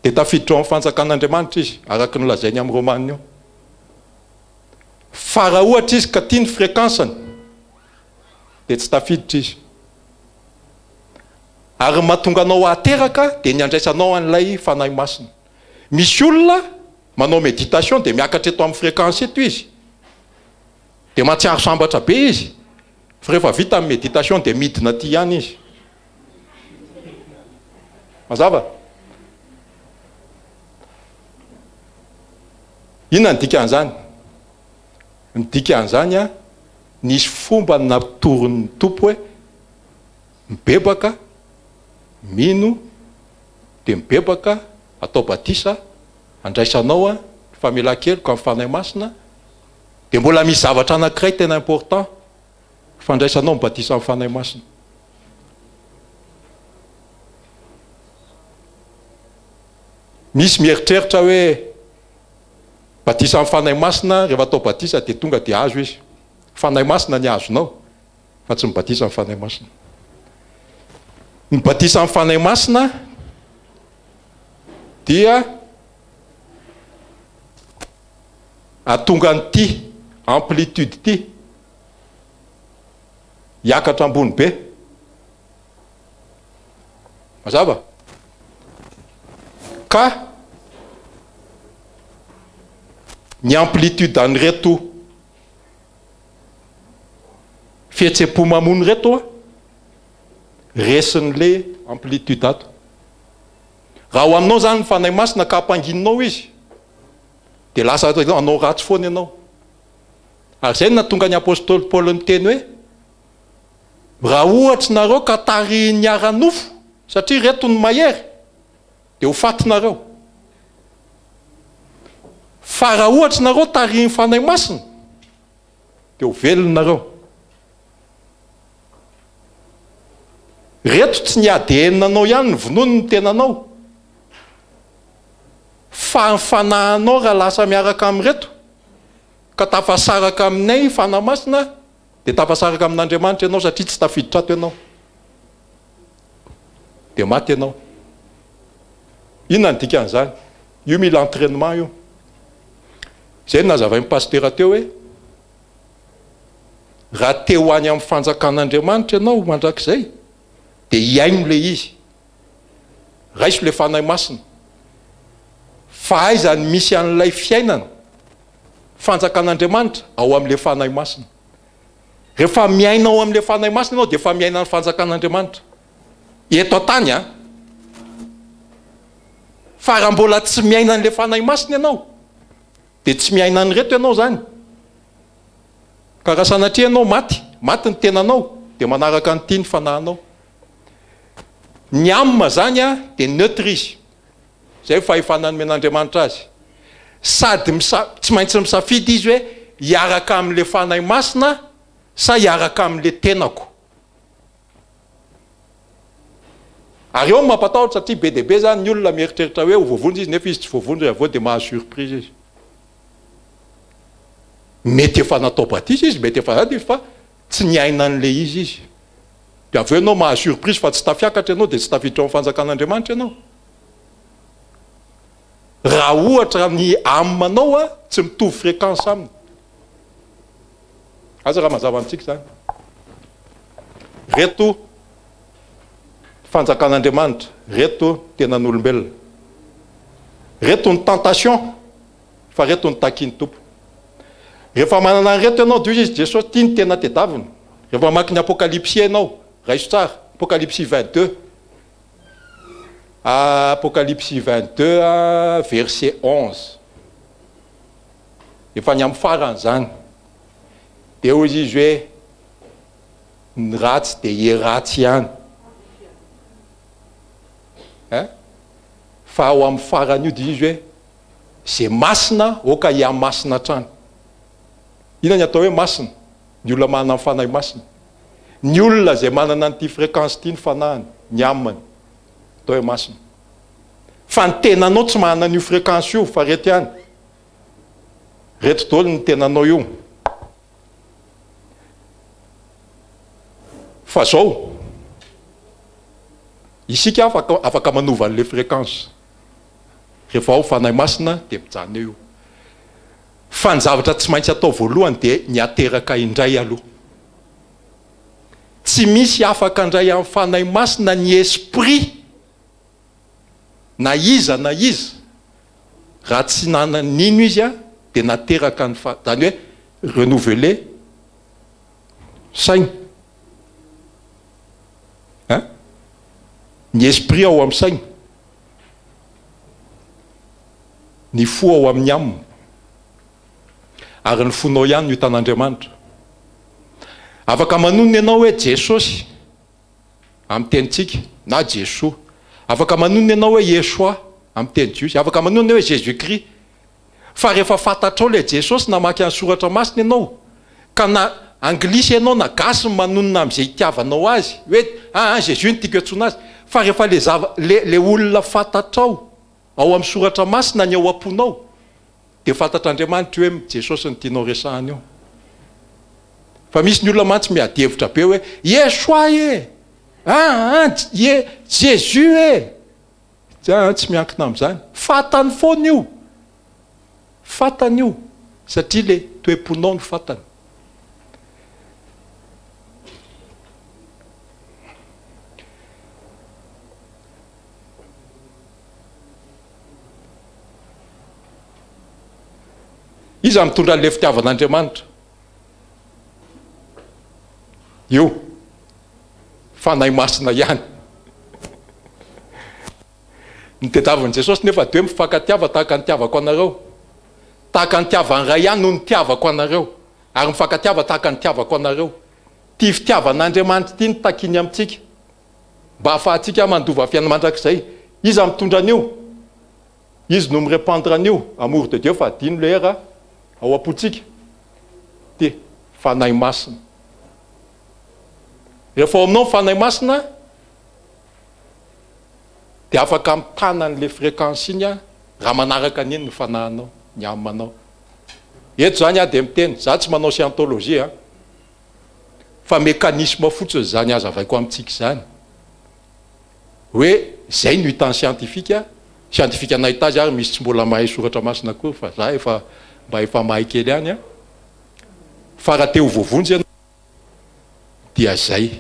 dia tafiditra ao amin'ny fanjakan'Andriamanitra izy, araka ny lazainy amin'ny Romanina io. Fa raha ohatra izy ka tia ny fréquenceny dia tsy tafiditra izy. Ary mahatonga anao ateraka dia ny andraisanao an'ilay fanahy masina. Misy olona manao méditation dia miakatra eto amin'ny fréquence eto izy, dia mahatsiaro sambatra be izy, fa rehefa vita amin'ny méditation dia midina aty ihany izy. Mazava? Inona ny dikan'izany? Ny dikan'izany nisy fomba natorony tompo hoe mibebaka, mino, dia mibebaka, atao batisa, andraisanao famelan-keloka amin'ny fanahy masina, dia mbola misy zavatra anankiray tena important, fandraisanao mibatisa amin'ny fanahy masina. Misy mieritreritra hoe batisa amin'ny fanahy masina, rehefa atao batisa dia tonga dia azo izy. Fanahy masina ny azonao fa tsy mibatisa amin'ny fanahy masina. Ny batisa amin'ny fanahy masina dia atonga an'ity amplitude ity hiakatra ambony be. Mazava? Ka ny amplitude an'ireto fihetsepo mamony reto resin'le amplitude ato. Raha ho aminao zany ny fanahy masina ka hampangininao izy dia lasa anao ratsy foana ianao. Ary zay natonga ny apôstôly Paoly ny teny hoe raha ohatry nareo ka tarihin'ny ara-nofo satria reto ny mahery dia ho fatinareo, fa raha ohatry nareo tarihin'ny fanahy masina dia ho velonareo. Reto tsy ny ADN-nanao ihany ny vonono ny tenanao, fa ny fanahinao raha lasa miaraka amin'reto ka tafasaraka aminay fanahy masina dia tafasaraka amin'Andriamanitra ianao satria tsy tafiditra ato ianao, dia maty ianao. Inona ny dikan'izany? Io mila entraînement io. Zay nazavain'ny pastera teo hoe raha te ho any amin'ny fanjakan'Andriamanitra ianao mandrakizay dia hiaino le izy, raiso le fanahy masina. Fa aiza ny misy an'ilay fiainana fanjakan'Andriamanitra ao amin'ilay fanahy masina. rehefa miainao amin'le fanahy masina ianao dia efa miaina ny fanjakan'Andriamanitra eto an-tany a fa raha mbola tsy miaina an'le fanahy masina ianao dia tsy miaina ny reto ianao zany ka raha sanatria ianao maty ny tenanao dia manaraka ny tiany fanahinao. Ny amina zany a dia neutre izy zay fahefanany men'Andriamanitra azy sady tsy maintsy misafidy izy hoe hiaraka amin'le fanahy masina sa hiaraka amin'le tenako. Ary eo mampatahotra satria be dia be zany ny olona mieritreritra hoe ho voavondra izy nefa izy tsy voavondra avao dia mahazo surprise izy. Mety efa natao batisa izy mety efa zany fa tsy niaina an'le izy dia aveo ianao mahazo surprise fa tsy tafiakatra ianao dia tsy tafiditra amin'ny fanjakan'Andriamanitra ianao. Raha ohatra ny aminao a tsy mitovy fréquence aminy aza raha mazava amintsika zany reto fanjakan'Andriamanitra reto tenan'olombelona reto ny tentation fa reto ny takiany tompo. Rehefa manana ny reto ianao dia izy Jesosy tia ny tena tedavina. Rehefa mamaky ny apokalypsia ianao raiso tsara apokalypsie 22 apokalypsie 22 verset 11 efa ny amin'ny farany zany dia eo izy hoe ny ratsy dia hieratsy ihany fa ao amin'ny farany io dia izy hoe zay masina oka hiamasina hatrany. Ina ny atao hoe masina? Ny olona manana ny fanahy masina, ny olona zay manana nyity fréquence ity ny fanahiny ny aminy atao hoe masina. Fa ny tenanao tsy manana n'io fréquence io fa reto ihany reto daholo ny tenanao io. Fa zao isika afaka manova an'le fréquence rehefa ao fanahy masina dia mijanona eo. Fa ny zavatra tsy maintsy atao voalohany dia ny ateraka indray aloha. Tsy misy afaka indray amin'ny fanahy masina ny esprit na iza raha tsy nanan'ino izy a dia nateraka ny zany hoe renouveler saina ny esprit ao amin'ny saina, ny fo ao amin'ny amina ary ny fonao ihany no hitan'Andriamanitra. Afaka manonona ianao hoe Jesosy amin'ny tenitsika na Jesoa, afaka manonona ianao hoe Yeshua amin'ny teny jiosy, afaka manonona hoe Jésus Christ, fa rehefa fantatrao le Jesosy namaky ny soratra masina ianao ka na anglisy ianao na gasy manonona amin'izay itiavanao azy hoe Jésus no tiako antsoina azy, fa rehefa le olona fantatrao ao amin'ny soratra masina ny ao am-ponao dia fantatr'Andriamanitra hoe Jesosy ny tianao resahany io. Fa misy ny olona mantsy miadevitra be hoe Yeshua Jésus tsy miankina amin'izany. Fantany foana io, fantany io satria le toe-ponao no fantany. Iza mitondra an'le fitiavan'Andriamanitra io fanahy masina ihany. Ny tediavan'i Jesosy nefa dia mifankatiava tahaka ny tiavako anareo, tahaka ny tiavany ray ihany no ny tiavako anareo, ary mifankatiava tahaka ny tiavako anareo. Ty fitiavan'Andriamanitra ty ny takiny amintsika mba ahafahantsika mandova fiainana mandrakizay. Iza mitondra an'io, izy no mirépandre an'io amour de Dieu fa adino le era ao am-pontsika dia fanahy masina. Rehefa ao aminao fanahy masina dia afaka mitana an'le fréquence iny raha manaraka an'iny ny fanahinao ny aminao. Eto zany dia miteny, za tsy manao scientologie fa mécanisme fotsiny zany azavaiko amintsika zany hoe zay no hitan'ny scientifique anahita azy ary misy tsy mbola mahay soratra masina koa fa za mba efa mahay kely ihany fa raha te ho voavonjy ianao dia zay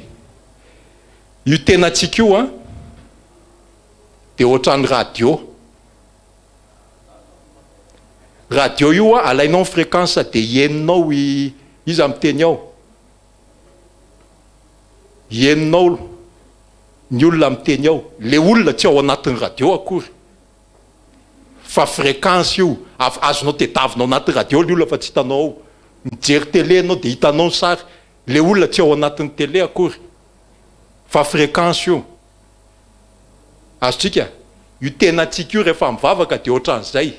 io tenantsika io dia ohatran'ny radio io alainao ny fréquence dia henonao izy amin'ny teny ao Henonao ny olona miteny ao, le olona tsy ao anatin'ny radio akory. Fa fréquence io, azonao tediavinao anatin'ny radio le olona fa tsy hitanao ao. Mijery télé anao dia hitanao ny sary, le olona tsy ao anatin'ny télé akory. Fa fréquence io. Azotsika, io tenantsika io rehefa mivavaka dia ohatran'izay.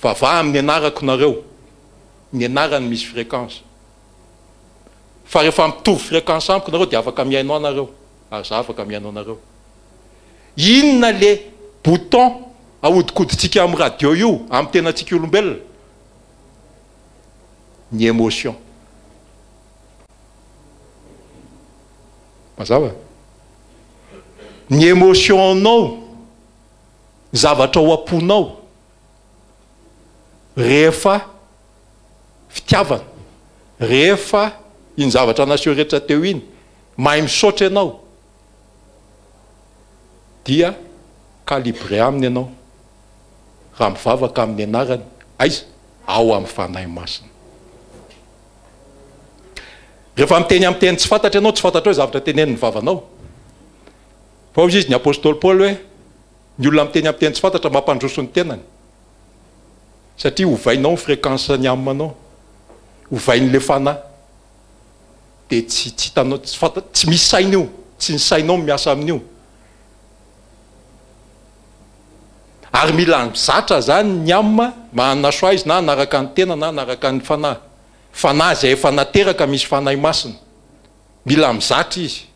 Vavaha amin'ny anarako nareo, ny anarany misy fréquence. Fa rehefa mitovy fréquence amiko nareo dia afaka miainao anareo. Ary za afaka miainao anareo. Inona le bouton ahodikoditsika amin'ny radio io, amin'ny tenantsika olombelona? Ny émotion. Mazava? Ny émotion-nao, zavatra ao am-ponao, rehefa fitiavana, rehefa iny zavatra naseho rehetra teo iny, mahay misaotra ianao, dia calibré aminy ianao. Raha mivavaka amin'ny anarany, aiza? Ao amin'ny fanahy masina. Rehefa miteny amin'ny teny tsy fantatra ianao, tsy fantatra hoe zavatra tenenin'ny vavanao. Fa hoy izy ny apôstôly Paoly hoe ny olona miteny amin'ny teny tsy fantatra mampandroso ny tenany. Satria ovainao ny fréquence ny aminao, ovain'le fanahy. Dia tsy hitanao, tsy misy saina io, tsy ny sainao miasa amin'io. Ary mila mizatra zany ny amina, manana soa izy na anaraka ny tena na anaraka ny fanahy. Fanahy izay efa nateraka misy fanahy masina. Mila mizatra izy.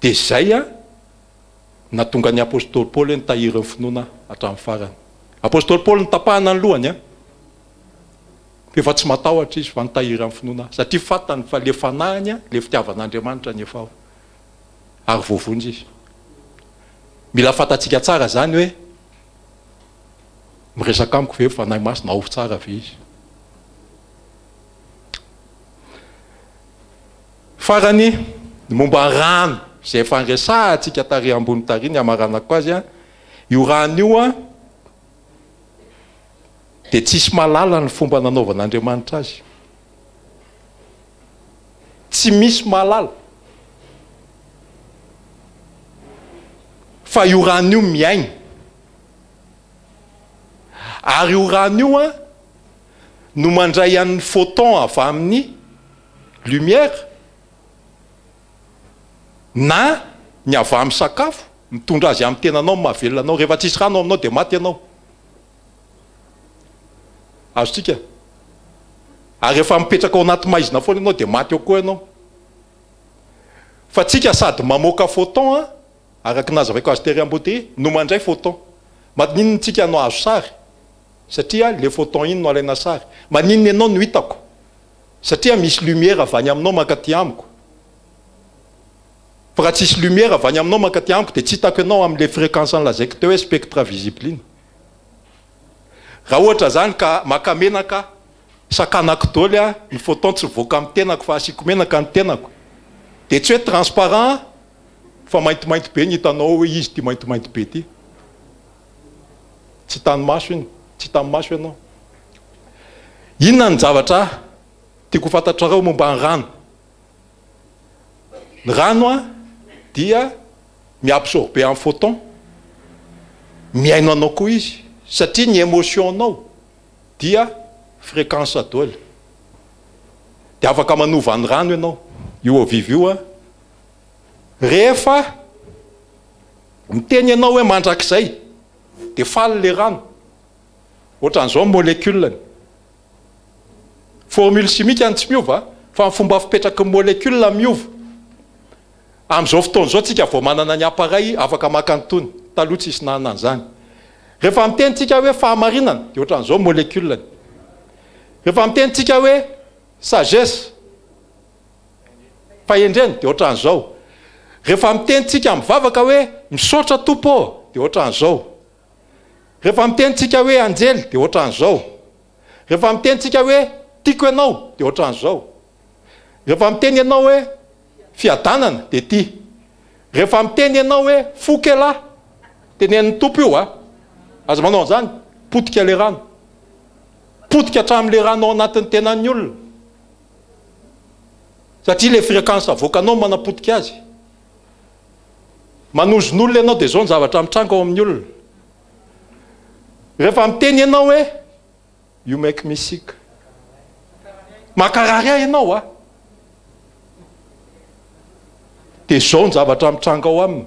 Dia izay natonga ny apôstôly Paoly nitahiry ny finoana hatramin'ny farany. Apôstôly Paoly nitapahana ny lohany. Efa tsy matahotra izy fa nitahiry amin'ny finoana. Satria fantany fa le fanahiny, le fitiavan'Andriamanitra ny efa ao. Ary voavonjy izy. Mila fantatsika tsara zany hoe miresaka amiko ve fanahy masina ao tsara ve izy. Farany momba rano izay efa nresahantsika tary ambony tary ny amaranako azy io rano io dia tsisy malala ny fomba nanaovan'Andriamanitra azy. Tsy misy malala. Fa io rano io miaigna. Ary io rano io no mandray an'ny photon avy amin'ny lumière na ny avy amin'ny sakafo, mitondra azy amin'ny tenanao, mahavelona anao. Rehefa tsisy rano aminao dia maty ianao. Azotsika? Ary rehefa mipetraka ao anaty maizina foana ianao dia maty eo koa ianao. Fa tsika sady mamoaka photon araka nazavaiko azy tery ambote no mandray photon. Maninona tsika anao azo sary? Satria le photon iny no alaina sary. Maninona ianao no hitako? Satria misy lumière avy any aminao mankaty amiko. Fa raha tsisy lumière avy any aminao mankaty amiko dia tsy hitako ianao amin'ile fréquence lazaiko teo hoe spectre visible iny. Raha ohatra zany ka maka menaka sakanako dôly ny photon tsy voaka amin'ny tenako fa asiako menaka ny tenako. Dia tsy hoe transparent fa maintimainty be ny hitanao hoe izy ty maintimainty be ty. Tsy hitan'ny maso iny, tsy hitan'ny maso ianao. Inona ny zavatra tiako fantatrareo momba ny rano? Ny rano dia miabsorbe amin'ny photon, miaino anao koa izy. Satria ny émotion-nao dia fréquence dôly. Dia afaka manova ny rano ianao. Io avivy io rehefa miteny ianao hoe mandrakizay dia faly le rano. Ohatran'izao moléculeny. Formule chimique tsy miova fa ny fomba fipetraky ny molécule miova. Amin'izao fotoana izao tsika vao manana ny appareil afaka maka antony. Taloha tsisy nanana an'izany. Rehefa miteny tsika hoe fahamarinana dia ohatran'izao moléculeny. Rehefa miteny tsika hoe sagesse, fahendrena dia ohatran'izao. Rehefa miteny tsika mivavaka hoe misaotra tompo dia ohatran'izao. Rehefa miteny tsika hoe anjely dia ohatran'izao. Rehefa miteny tsika hoe tiako ianao dia ohatran'izao. Rehefa miteny ianao hoe fiadanana dia ty. Rehefa miteny ianao hoe fokelahy tenenin'ny tompo io aza manao an'izany, potika le rano. Potika hatramin'le rano ao anatin'ny tenan'ny olona. satria le fréquence avoakanao manapotika azy manozon'olona ianao dia zao ny zavatra mitranga ao amin'ny olona rehefa miteny ianao hoe you make me sick makarary ahy ianao a dia zao ny zavatra mitranga ao aminy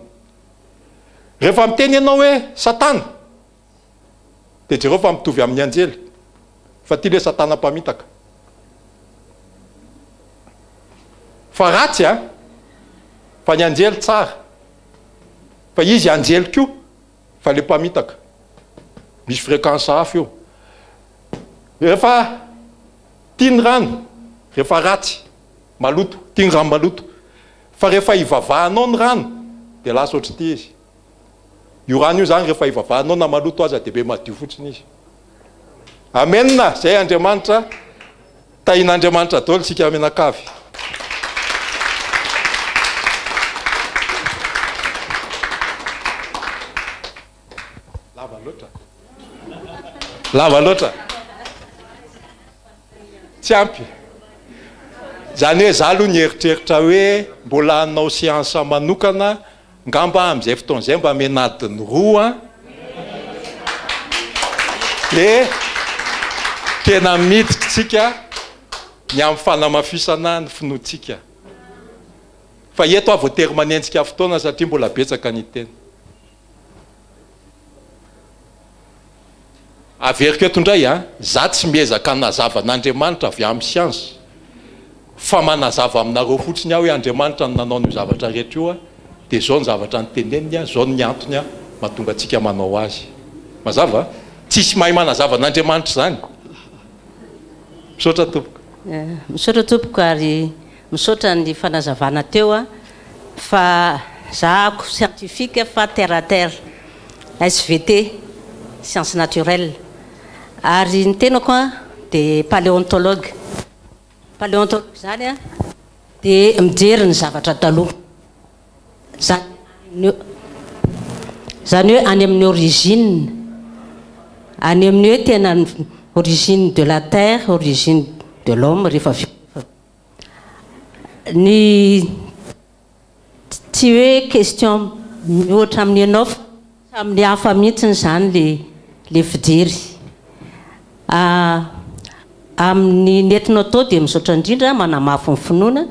rehefa miteny ianao hoe satana dia jereo fa mitovy amin'ny anjely fa ty le satana mpamitaka fa ratsy a fa ny anjely tsara fa izy anjely koa fa le mpamitaka misy fréquence hafa eo rehefa tiany rano rehefa ratsy maloto tiany rano maloto fa rehefa ivavahanao ny rano dia lasa ohatry ty izy io rano io zany rehefa ivavahanao na maloto aza dia be madio fotsiny izy amenna zay Andriamanitra tahin'Andriamanitra daholo sika menakavy lava loatra tsy ampy zany hoe za aloha ny eritreritra hoe mbola hanao siansa manokana ngamba amin'izay fotoan'izay mba menadiny roa dia tena miditsika ny amin'ny fanamafisana ny finoantsika fa eto aho voatery manenjika fotoana satria mbola betsaka ny tena averiko eto indray a za tsy miezaka nazava n'Andriamanitra avy amin'ny siansa fa manazava aminareo fotsiny aho hoe Andriamanitra ny nanao ny zavatra rehetra io a dia zao ny zavatra nyteneniny a zao ny antony a mahatonga antsika manao azy mazava tsisy mahay manazava n'Andriamanitra zany misaotra tompoko misaotra tompoko ary misaotra ny fanazavana teo a fa zahako scientifique fa terre à terre SVT science naturelle ary ny tenako a dia paléontologue zany a dia mijery ny zavatra taloha zany hoe any amin'ny origine any amin'ny hoe tena origine de la terre origine de l'homme rehefa ny tsy hoe question mihoatra amin'ny ianao fa amin'ny hafa mihitsiny zany le fijery amin'ny nentinao tao dia misaotra indrindra manamafy ny finoana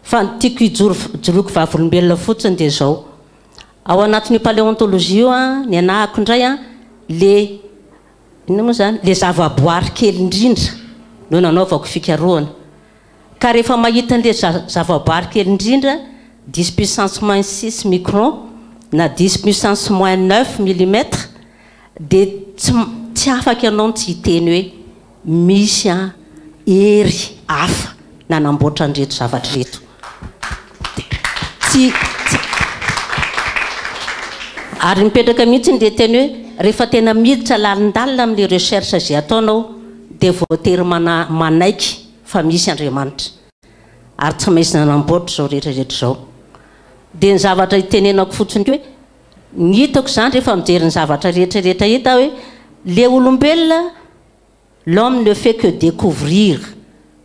fa tiako hijoroko vavolombelona fotsiny dia zao ao anatin'ny paléontologie io a ny anahako indray a le ina moa zany le zavaboary kely indrindra no nanaovako fikarohana ka rehefa mahita an'le zavaboary kely indrindra 10 puissance moins 6 micron na 10 puissance moins 9 millimètre dia tsy afaka ianao tsy hiteny hoe misy a ery hafa nanamboatra an'reto zavatra reto ary mipetraka mihitsy ny dia teny hoe rehefa tena miditra lalindalina amin'le recherche zay ataonao dia voatery manaiky fa misy Andriamanitra ary tsy maintsy nanamboatra zao rehetrarehetra zao dia ny zavatra hitenenako fotsiny hoe ny hitako zany rehefa mijery ny zavatra rehetrarehetra hita hoe le olombelona l'homme ne fait que découvrir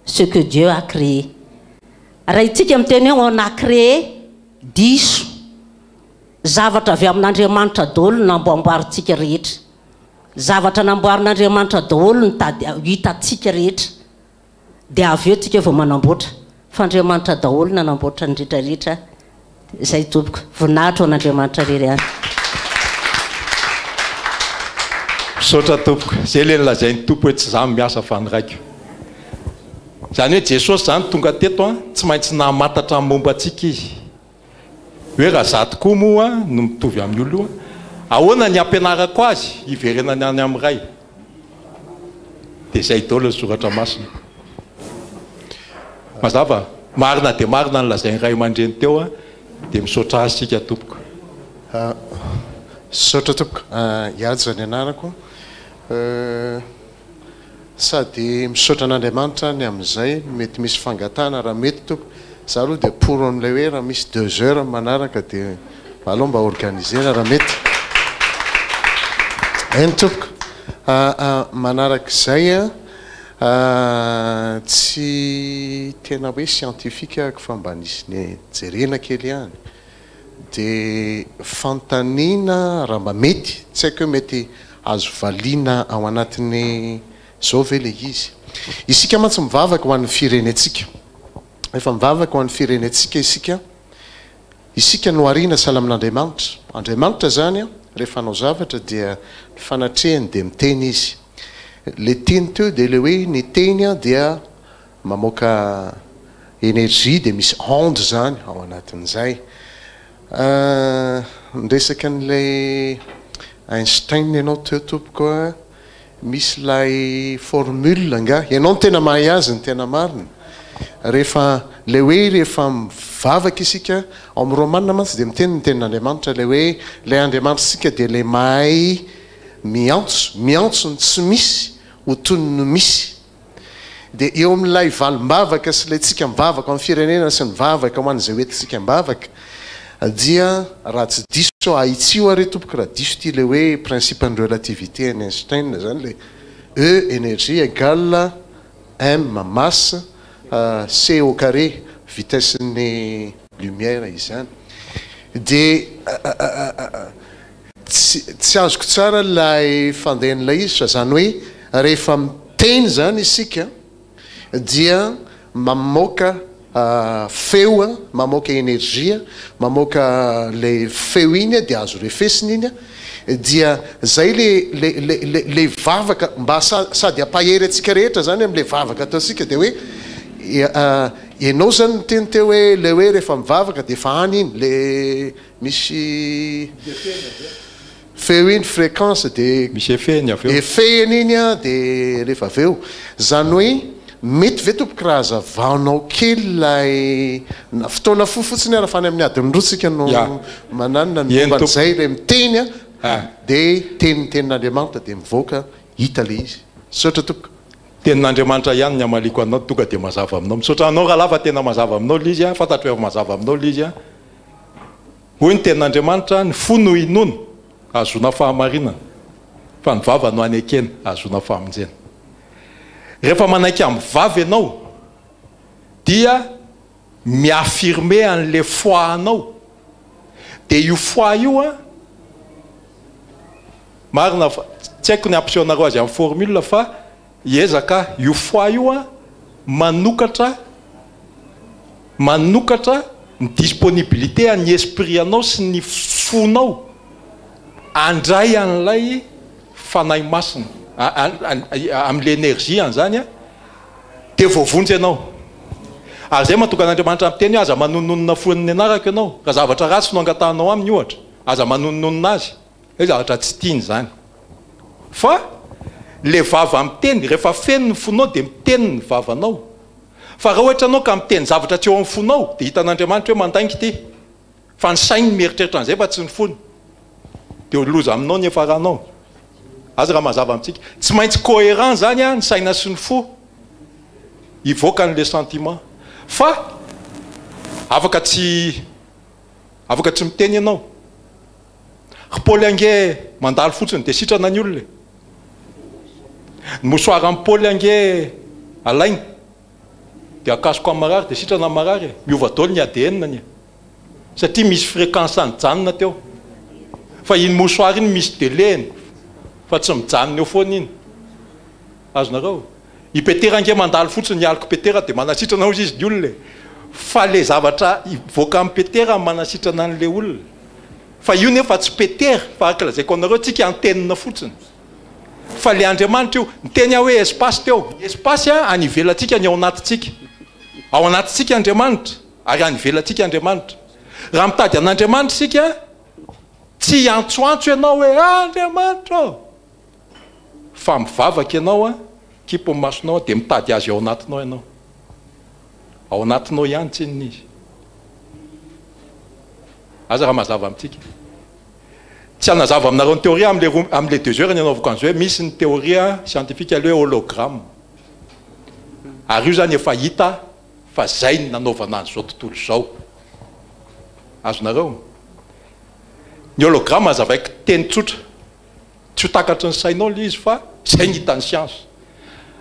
ce que Dieu a créé raha itsika miteny hoe on a créé diso zavatra avy amin'Andriamanitra daholo namboamboarintsika rehetra zavatra namboarin'Andriamanitra daholo ny hitatsika rehetra dia avy eo tsika vao manamboatra fa Andriamanitra daholo nanamboatra ny rehetrarehetra zay tompoko voninahitra an'Andriamanitra rery any misaotra tompoko zay le nolazain'ny tompo hoe tsy zany miasa fa ny raiko zany hoe Jesosy zany tonga teto a tsy maintsy namatatra ny momba antsika izy hoe raha za tokoa moa no mitovy amin'ny olo ahoana ny ampianarako azy hiverenany any amin'ny ray dia zay daholo ny soratra masina mazava marina dia marina ny lazain'ny ray aman-dreny teo a dia misaotra azy sika tompoko misaotra tompoko iady zany anarako sady misaotra an'Andriamanitra ny amin'izay mety misy fangatana raha mety tompoko za aloha dia pour amin'ilay hoe raha misy 2 heures manaraka dia aloha mba organiser raha mety eny tompoko manarak'izay tsy tena hoe scientifique fa mba nisy ny jerena kely ihany dia fantaniana raha mba mety tsy haiko hoe mety azo valiana ao anatiny zao ve le izy isika mantsy mivavaka ho an'ny firenetsika efa mivavaka ho an'ny firenetsika isika no ariana sala amin'Andriamanitra Andriamanitra zany a rehefa anao zavatra dia fanatrehany dia miteny izy le teny teo dia le hoe ny teny a dia mamoaka énergie dia misy onde zany ao anatin'izay ndresaka n'lay Einstein ianao teo tompoko a misy lay formule nga ianao ny tena mahay azy ny tena marina rehefa le hoe rehefa mivavaka isika ao amin'ny romanina mantsy dia miteny ny tenin'Andriamanitra le hoe lay Andriamanitra sika dia le mahay miantso tsy misy ho tony no misy dia eo amin'ilay valim-bavaka sy lay tsika mivavaka amin'ny firenena sy mivavaka ho an'izay hoentisika mivavaka dia raha tsy diso ahitsio are tompoko raha diso ty le hoe principe ny relativité ny Einstein zany le E énergie égale M masse C au carré vitesse ny lumière izany dia tsy azoko tsara lay fandehan'ilay izy fa zany hoe rehefa miteny zany isika dia mamoaka feo mamoaka énergie mamoaka le feo iny dia azo refesiny iny dia zay le vavaka mba sady ampahery atsika rehetra zany am'le vavaka ataosika dia hoe ianao zany miteny teo hoe le hoe rehefa mivavaka dia efa any iny le misy feo iny fréquence dia misy efeny iny a dia rehefa aveo zany hoe mety ve tompoko raha azavanao kely lay fotoana fofotsiny raha fany amin'ny adiny rotsika no mananina nomban'izay le miteny a dia tenin'Andriamanitra dia mivoaka hita le izy sotra tompoko tenin'Andriamanitra ihany ny amaliko anao tonga dia mazava aminao misaotra anao raha lafa tena mazava aminao le izy a fantatro hoe mazava aminao le izy a hoy ny tenin'Andriamanitra ny fo no inono azona fahamarinana fa ny vava no any akena azona fahamonjena rehefa manaiky amin'ny vavy ianao dia miafirme an'le foi anao dia io foi io a marina fa tsy haiko ny ampisehoanareo azy amin'ny formule fa iezaka io foi io a manokatra ny disponibilité an'ny esprit anao sy ny fonao andray an'ilay fanahy masina amin'le énergie an'izany a dia voavonjy ianao ary zay matoka an'Andriamanitra miteny hoe aza manononona foniny anaraka ianao raha zavatra ratsy no angatahnao aminy ohatra aza manononona azy hoe zavatra tsy tiany zany fa le vava miteny rehefa feno ny fonao dia miteny ny vavanao fa raha ohatra anao ka miteny zavatra tsy eo amin'ny fonao dia hitan'Andriamanitra hoe mandaingy ty fa ny sainy mieritreritra an'izay fa tsy ny fony dia oloza aminao ny efa rahanao azy raha mazava amintsika tsy maintsy cohérent zany a ny saina sy ny fo ivoaka n'le sentiment fa afaka tsy miteny ianao Paul ange mandalo fotsiny dia sitrana ny olona ny mosoara amin'ny Paul ange alainy dia akasoko amin'ny marary dia sitrana amin'ny marary miova daholo ny ADN ny satria misy fréquence anyjanona teo fa iny mosoara iny misy deleny fa tsy mijanona eo foana iny azonareo ipetera ange mandalo fotsiny ny alko petera dia manasitrana ozy izy ny olona fa le zavatra ivoaka amin'ny petera manasitrana an'le olona fa io nefa tsy petera fa araka lazaiko anareo tsika antenina fotsiny fa le Andriamanitra io miteny hoe espace teo espace a anivelantsika ny ao anatintsika Andriamanitra ary anivelantsika Andriamanitra raha mitady an'Andriamanitra sika tsy antsoantso ianao hoe Andriamanitra fa mivavaka ianao a kipo masonao dia mitady azy ao anatinao ianao ao anatinao ihany tsininy izy aza raha mazava amintsika tsy anazava aminareo ny théorie am'le 2 heures ny anaovako an'izao hoe misy ny théorie scientifique aloha hoe hologramme ary io zany efa hita fa zay ny nanaovana azy zao tontolo zao azonareo ny hologramme azavaiko teny tsotra tsy ho takatry ny sainao le izy fa zay ny hitan'ny science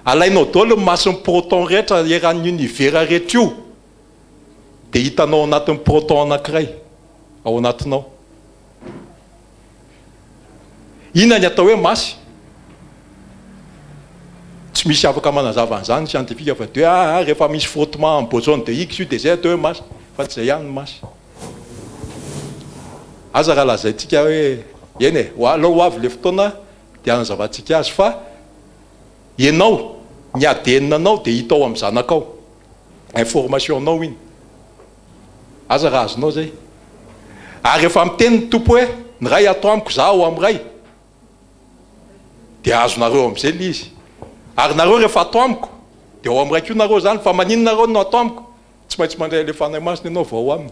alainao daholo ny mason'ny proton rehetra eran'ny univers rehetra io dia hitanao anatin'ny proton anankiray ao anatinao. Inona ny atao hoe masy? Tsy misy afaka manazava an'izany scientifique fa de rehefa misy frottement en boson de X io dia zay atao hoe masy, fa tsy zay ihany ny masy. Aza raha lazaintsika hoe eny e, alao ho avy le fotoana dia anazavantsika azy fa ianao ny ADN anao dia hitao amin'ny zanakao, information anao iny. Aza raha azonao zay. Ary rehefa miteny ny tompo hoe ny ray atao amiko zaho amin'ny ray dia azonareo amin'izay le izy. Ary nareo rehefa atao amiko dia ao amin'ny ray koa nareo zany, fa maninonareo no atao amiko? Tsy maintsy mandray le fanahy masina ianao vao ao aminy.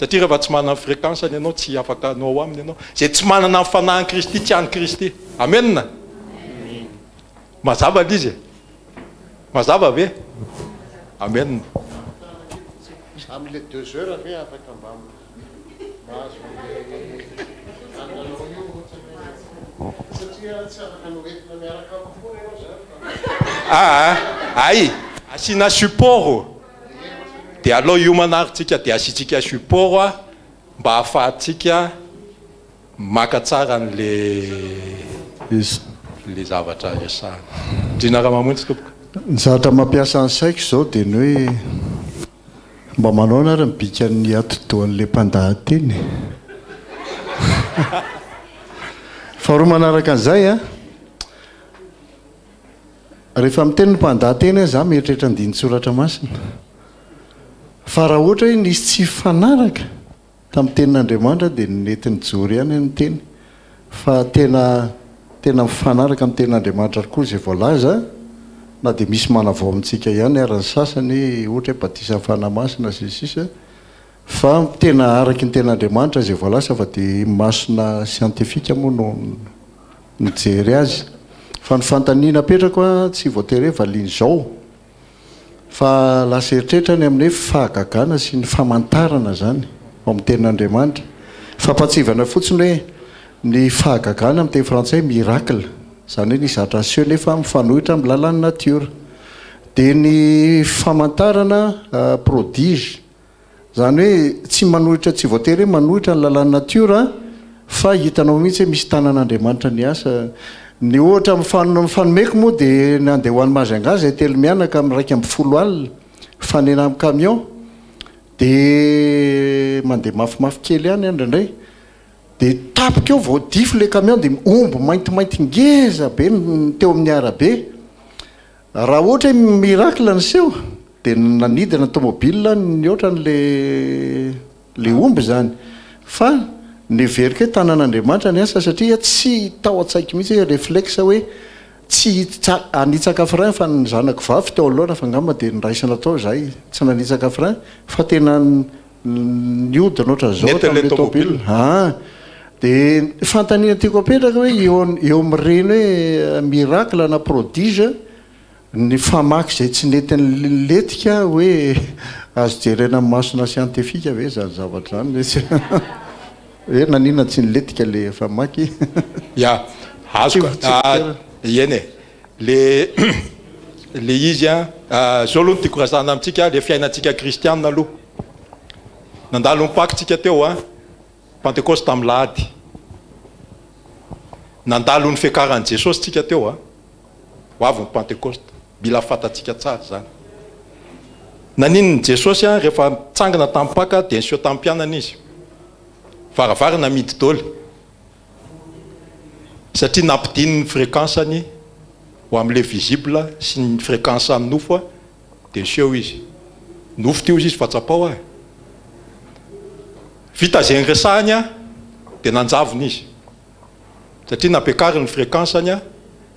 Satria rehefa tsy manana fréquence-ny ianao tsy afaka anao ao aminy ianao. Zay tsy manana ny fanahin'i Kristy tsy any Kristy. Amen. Mazava l'izy. Mazava ve? Amen. Amin'ilay 2 heures ve afaka mba mahazo satria tsy afaka noentina miaraka kokoa ianao zany. Ay, asina support. Dia alao io manaritsika dia asitsika support mba hahafahantsika maka tsara n'le zavatra resahana. Ndrina raha mamonjy tompoko. Ny zavatra mampiasa ny saiko izao dia ny hoe mba manao na ary mibika ny atodohan'le mpandahateny. Faharoa manaraka an'izay a, rehefa miteny ny mpandahateny za mieritreritra ny dininsoratra masina. Fa raha ohatra hoe nisy tsy fanaraka tamin'ny tenin'Andriamanitra dia nentin'ny jory ihany ny teny. Fa tena mifanaraka amin'ny tenin'Andriamanitra koa izay voalaza, na dia misy manavao amintsika ihany ary ny sasany ohatra hoe batisan'ny fanamasina sy sisa. Fa tena araky ny tenin'Andriamanitra izay voalaza fa dia masina siantifika moa no mijery azy. Fa ny fantaniana apetrako tsy voatery hoe valiany izao. Fa lasa eritreritra ny amin'ny fahagagana sy ny famantarana zany ao amin'ny tenin'Andriamanitra. Fampatsivana fotsiny hoe ny fahagagana amin'ny teny frantsay miracle, zany hoe ny zatra aseho nefa mifanohitra amin'ny lalan'ny natiora. Dia ny famantarana prodige, zany hoe tsy manohitra, tsy voatery hoe manohitra ny lalan'ny natiora, fa hitanao mihitsy hoe misy tanan'Andriamanitra ny asa. Ny ohatra mifanomeko moa dia nandeha ho an'ny Majunga zay telo mianaka amin'ny 1:10 alina fanena amin'ny camion, dia mandeha mafimafy kely ihany indraindray dia tapika eo voadify le camion dia ombo maintimainty ngeza be teo amin'ny arabe. Raha ohatra hoe miracle nyseho dia nanidina tomobile ny ohatra n'le omby zany. Fa neverika hoe tanan'Andriamanitra ny asa satria tsy tao an-tsaiky mihitsy hoe réflexe hoe tsy anitsaka frein fa ny zanako vavy teo alohana fa angamba dia niraisana tao zahay tsy nanitsaka frein fa tena niodina ohatra zao tamin'le tomobile. Dia fantaniana tiako apetraka hoe eo amin'ireny hoe miracle na prodige ny famaky izay tsy netin'ny letika hoe azo jerena amin'ny masona siantifika ve zany zavatra zany. Hoe nanina tsy niletika le famaky. Ya, azoko eny e. Le izy zao aloha no tiako razana amintsika le fiainantsika kristianina aloha. Nandalo nipakytsika teo Pentecoste amin'ny lahady. Nandalo ny fiakaran'i Jesosy tsika teo ho avy ny Pentecoste. Mila fatatsika tsara zany. Nanino ny Jesosy rehefa mitsangana tamin'ny paka dia niseho tamin'ny mpianana izy. Varavarana midy dôly. Satria nampidiny ny fréquence-any ho amin'ilay visible sy ny fréquence amin'ny nofo dia niseho izy. Nofo teo izy fatsapao Vita zay resahany dia nanjavony izy. Satria napiakariny fréquence-any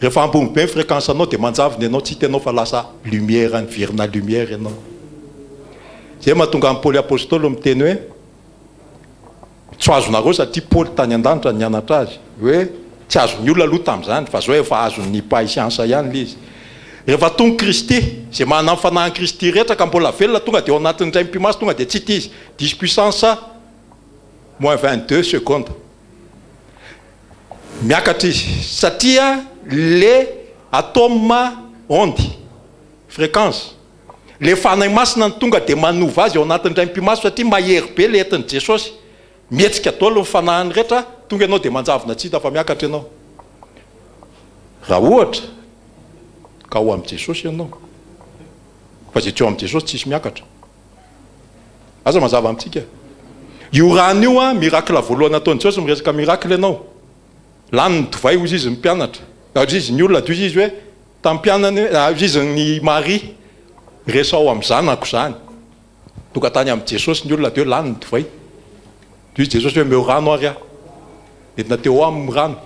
rehefa ambony be ny fréquence anao dia manjavony ianao tsy hitanao fa lasa lumière ny virina lumière ianao. Zay mahatonga amin'ny Paoly apôstôly miteny hoe tsy azonareo satria Paoly tany an-danitra ny nianatra azy hoe tsy azony olona aloha tamin'izany fa zao efa azony paisiansa ihany le izy. Rehefa tonga Kristy zay manana ny fanahin'i Kristy rehetra ka mbola velona tonga dia ao anatin'ny iray mpimasy tonga dia tsy ity izy 10 puissance moins 22 secondes. Miakatra izy satria le atome ondy fréquence le fanay masina ny tonga dia manova azy eo anatin'ndray mpimaso satria mahery be le entin'i Jesosy mihetsika daholo ny fanahany rehetra tonga ianao dia manjavona tsy hita fa miakatra ianao raha ohatra ka ho amin'i Jesosy ianao fa zay tsy eo amin'i Jesosy tsisy miakatra aza mazava amintsika io rano io a miracle voalohany ataon'i Jesosy miresaka miracle ianao lany ny divay ozy izy ny mpianatra ozy izy ny olona dy izy hoe tamin'ny mpianany ozy izy ny Marie resao amin'ny zanako zany tonga tany amin'i Jesosy ny olona dy hoe lany ny divay dy izy Jesosy hoe meo rano ary aho entina teo amin'ny rano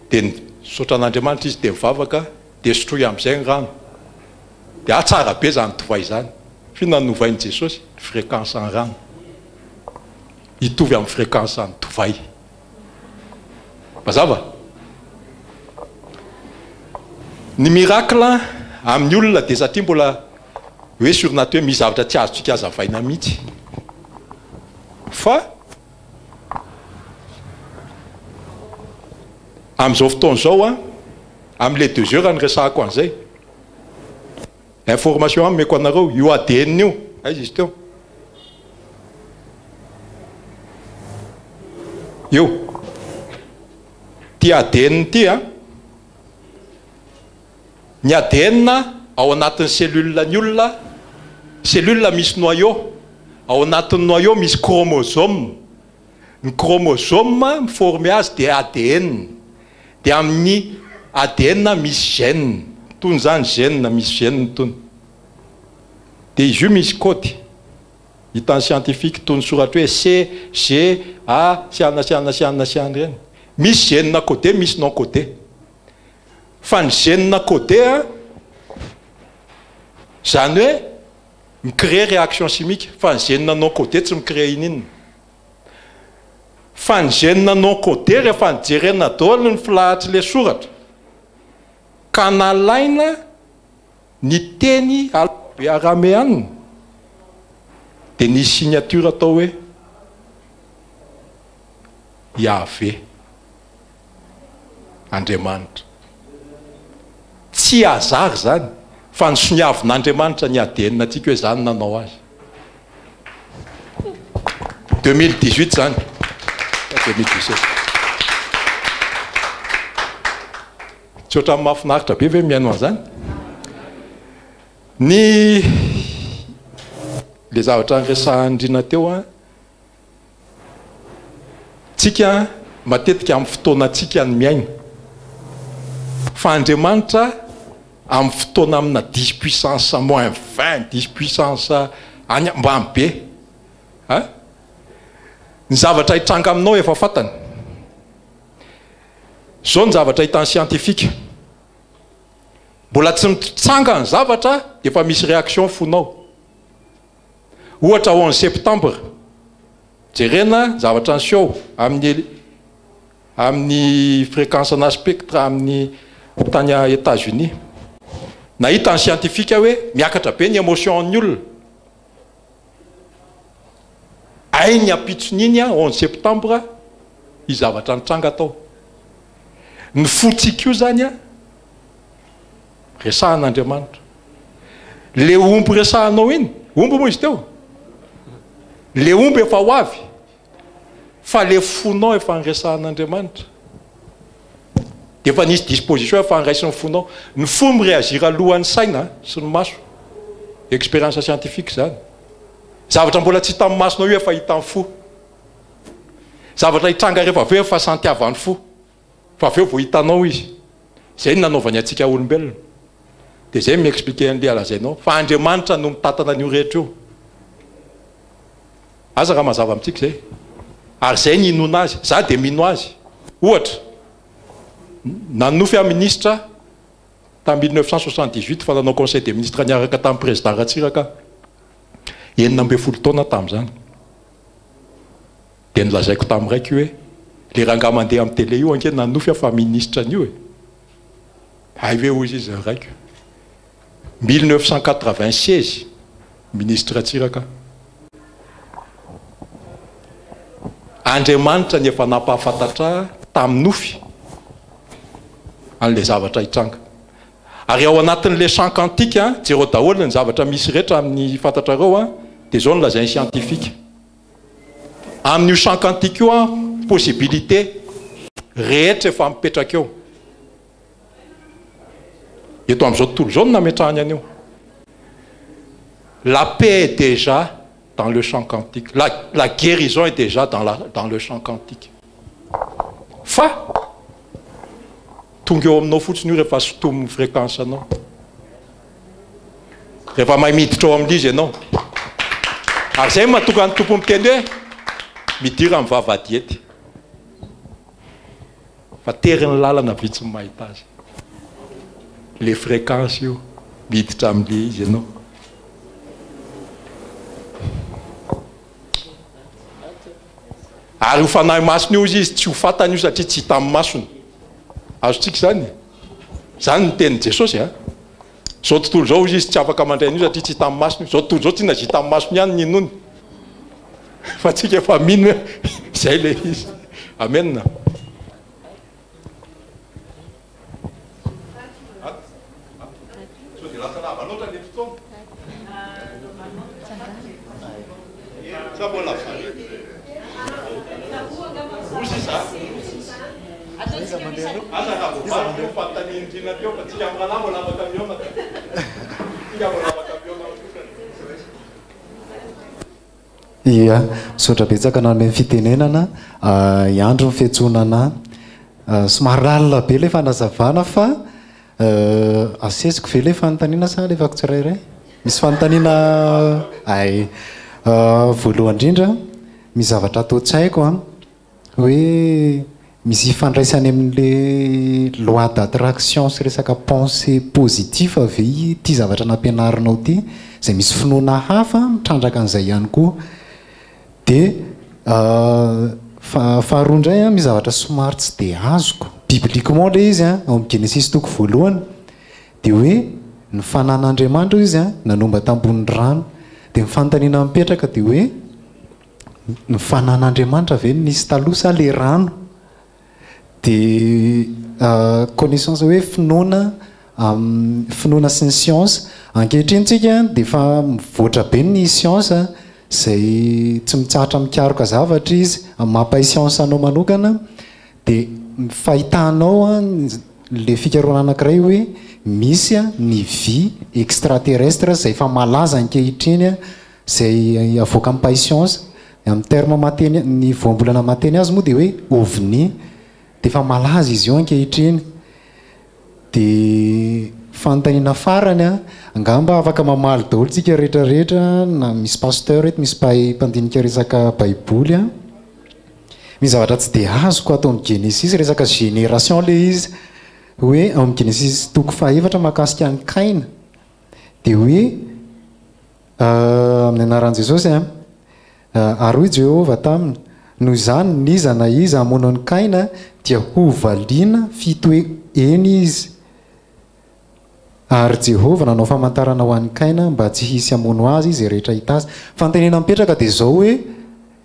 dia nisaotra an'Andriamanitra izy dia mivavaka dia sotroy amin'izay ny rano dia tsara be zany divay zany fina novain'i Jesosy fréquence ny rano hitovy amin'ny fréquence ny divay mazava ny miracle amin'ny olona dia satria mbola hoe surnaturel hoe misy zavatra tsy azotsika hazavaina mihitsy fa amin'izao fotoana izao a amin'le 2 heures ny resahako an'izay information ameko anareo io ADN io aiza izy teo io ty ADN ty a ny ADN ao anatin'ny cellule-ny olona cellule misy noyau ao anatin'ny noyau misy chromosome ny chromosome miforme azy dia ADN dia amin'ny ADN misy gène tony zany gène misy gène tony dia izy io misy code hitan'ny scientifique tony soratra hoe C G A siana reny misy gène codé misy non codé fa ny gène codé zany hoe micréer réaction chimique fa ny gène non codé tsy micréer inona fa ny gène non codé rehefa nijerena daholo ny filahatry le soratra ka nalaina ny teny be arameanina dia nisy signature atao hoe Yahvé Andriamanitra tsy azary zany fa ny soniavin'Andriamanitra ny ADN atsika hoe zany nanao azy 2018 zany 2017 tsy ohatran'ny mahafinaritra be ve miaino an'izany ny le zavatra nyresahandrina teo a tsika matetika amin'ny fotoana tsika ny miaina fa Andriamanitra amin'ny fotoana amina 10 puissance moins 20 10 puissance ambany be ny zavatra hitranga aminao efa fatany zao ny zavatra hitan'ny scientifique mbola tsy mitsanga ny zavatra dia efa misy réaction fonao ohatra 11 septembre jerena zavatra nyseo amin'ny fréquence na spectre amin'ny tany États-Unis nahita ny scientifique hoe miakatra be ny émotion ny olona ay ny apitson'iny 11 septembre i zavatra nitranga tao ny fotsika io zany resahan'Andriamanitra le omby resahanao iny omby moa izy teo le omby efa ho avy fa le fonao efa nyresahan'Andriamanitra dia efa nisy disposition efa niraisy ny fonao ny fo miréagir alohan'ny saina sy ny maso expérience scientifique zany zavatra mbola tsy hitan'ny masonao io efa hitan'ny fo zavatra hitranga rehefa aveo efa santiavan'ny fo fa aveo vao hitanao izy zay ny nanaovany antsika olombelona dia zay miexpliquer an'le alazainao fa Andriamanitra no mitatana an'io rehetra io aza raha mazava amintsika zay ary zay ny inona azy za dia mino azy ohatra nanofy amin'ny ministre tamin'ny 1978 fa nanao conseil des ministres niaraka tamin'ny président Ratsiraka 9 taona tamin'izany dia nilazaiko tamin'iraiky hoe le ranga mandeha amin'ny télé io anke nanofy fa ministre an'io e ay ve ozy izy raiky 1996 ministre Ratsiraka Andriamanitra ny efa napahafantatra tamin'ny nofy an'le zavatra hitranga Ary ao anatin'le champ quantique jereo daholo ny zavatra misy rehetra amin'ny fantatrareo dia zao no lazainy scientifique. Amin'io champ quantique io possibilité rehetra efa mipetraka eo. Eto amin'izao tontolo zao no nametrahany anio. La paix est déjà dans le champ quantique. La guérison est déjà dans le champ quantique. Fa tonga eo aminao fotsiny io rehefa sotomy fréquence anao. Rehefa mahay miditra ao amin'izy ianao. Ary zay mahatonga ny tompo miteny hoe midira amin'ny vavadiety. Fa teriny lalana vitsy mahita azy. Les fréquences io miditra amin'le izy ianao. Ary ho fanahy masony io izy tsy ho fantany io satria tsy hita amin'ny masony. Azotsika zany. Zany ny tenin Jesosy Zao tontolo zao izy tsy afaka mandraina io satria tsy hita amin'ny masony. Zao tontolo zao tsy na hita amin'ny masony ihany ny nony. Fa tsika efa mino hoe zay le izy. Amen. Ia, misaotra betsaka nanome fitenenana iandro ny fiantsonana somary lalina be le fanazavana fa asesiko ve le fanontaniana sa le fako tsirairay misy fanontaniana ay voalohany indrindra misy zavatra atao-tsaiko hoe misy ifandraisany amin'le loi d'attraction sy resaka pensée positif ve ty zavatra nampianarinao ty zay misy finoana hafa mitrandraka an'izay ihany koa dia faharoa indray misy zavatra somary tsy dia azoko bibliquement le izy ao amin'ny Genesis toko voalohany dia hoe ny fanan'Andriamanitra izy nanomba tambony rano dia ny fanontaniana mipetraka dia hoe ny fanan'Andriamanitra ve nisy taloha sa le rano dia connaissance hoe finoana sy ny science ankehitriny-tsika dia efa mivoatra be ny science zay tsy mitsahatra mikaroka zavatra izy mampahay science anao manokana dia fahitanao le fikaroana anankiray hoe misy ny vie extraterrestre zay efa malaza ankehitriny zay avoaka amin'ny science amin'ny terme mateny ny voambolana mateny azy moa dia hoe ovni dia efa malaza izy io ankehitriny dia fanontaniana farany angamba afaka mamaly daholo tsika rehetrarehetra na misy pasteur eto misy mpahay mpandinika resaka baiboly misy zavatra tsy dia azoko atao amin'ny Genesis resaka génération le izy hoe amin'ny Genesis toko fahaefatra mahakasika ny Kaina dia hoe amin'ny anaran'i Jesosy ary hoy Jehova taminy noho izany niza na iza hamono ny Kaina dia ho valiana fito hoe eny izy ary Jehova nanao famantarana ho an'ny Kaina mba tsy hisy hamono azy izay rehetra hita azy. Fanontaniana mipetraka dia zao hoe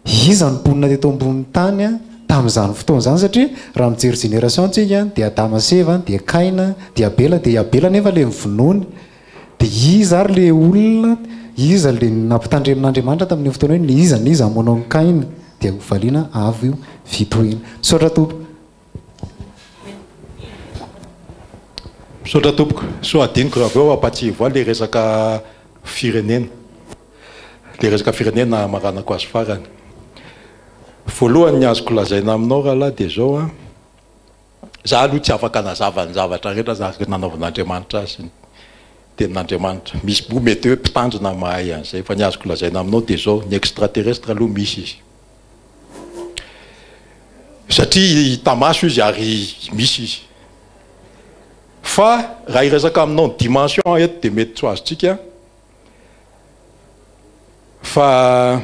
iza ny mponina teto ambony tany tamin'izany fotoana izany satria raha mijery génération tsika dia Adama sy Eva dia Kaina dia Abela nefa le mivonony dia iza ary le olona iza le nampitandremin'Andriamanitra tamin'ny fotoana hoe niza hamono ny Kaina dia ho valiana avy io fitohina. Misaotra tompo. Misaotra tompoko. So adiniko raha aveo ampatsivo le resaka firenena. Le resaka firenena maranako azy farany. Voalohany ny azoko lazaina aminao rahalahy dia zao za aloha tsy afaka nazava ny zavatra rehetra za nanaovan'Andriamanitra azy tenin'Andriamanitra. Misy bo mety hoe mpitandrina mahay an'izay fa ny azoko lazaina aminao dia zao ny extraterrestre aloha misy izy. Satria tamaso izy ary misy izy. Fa raha iresaka aminao ny dimension eto dia mety tsy ho azotsika fa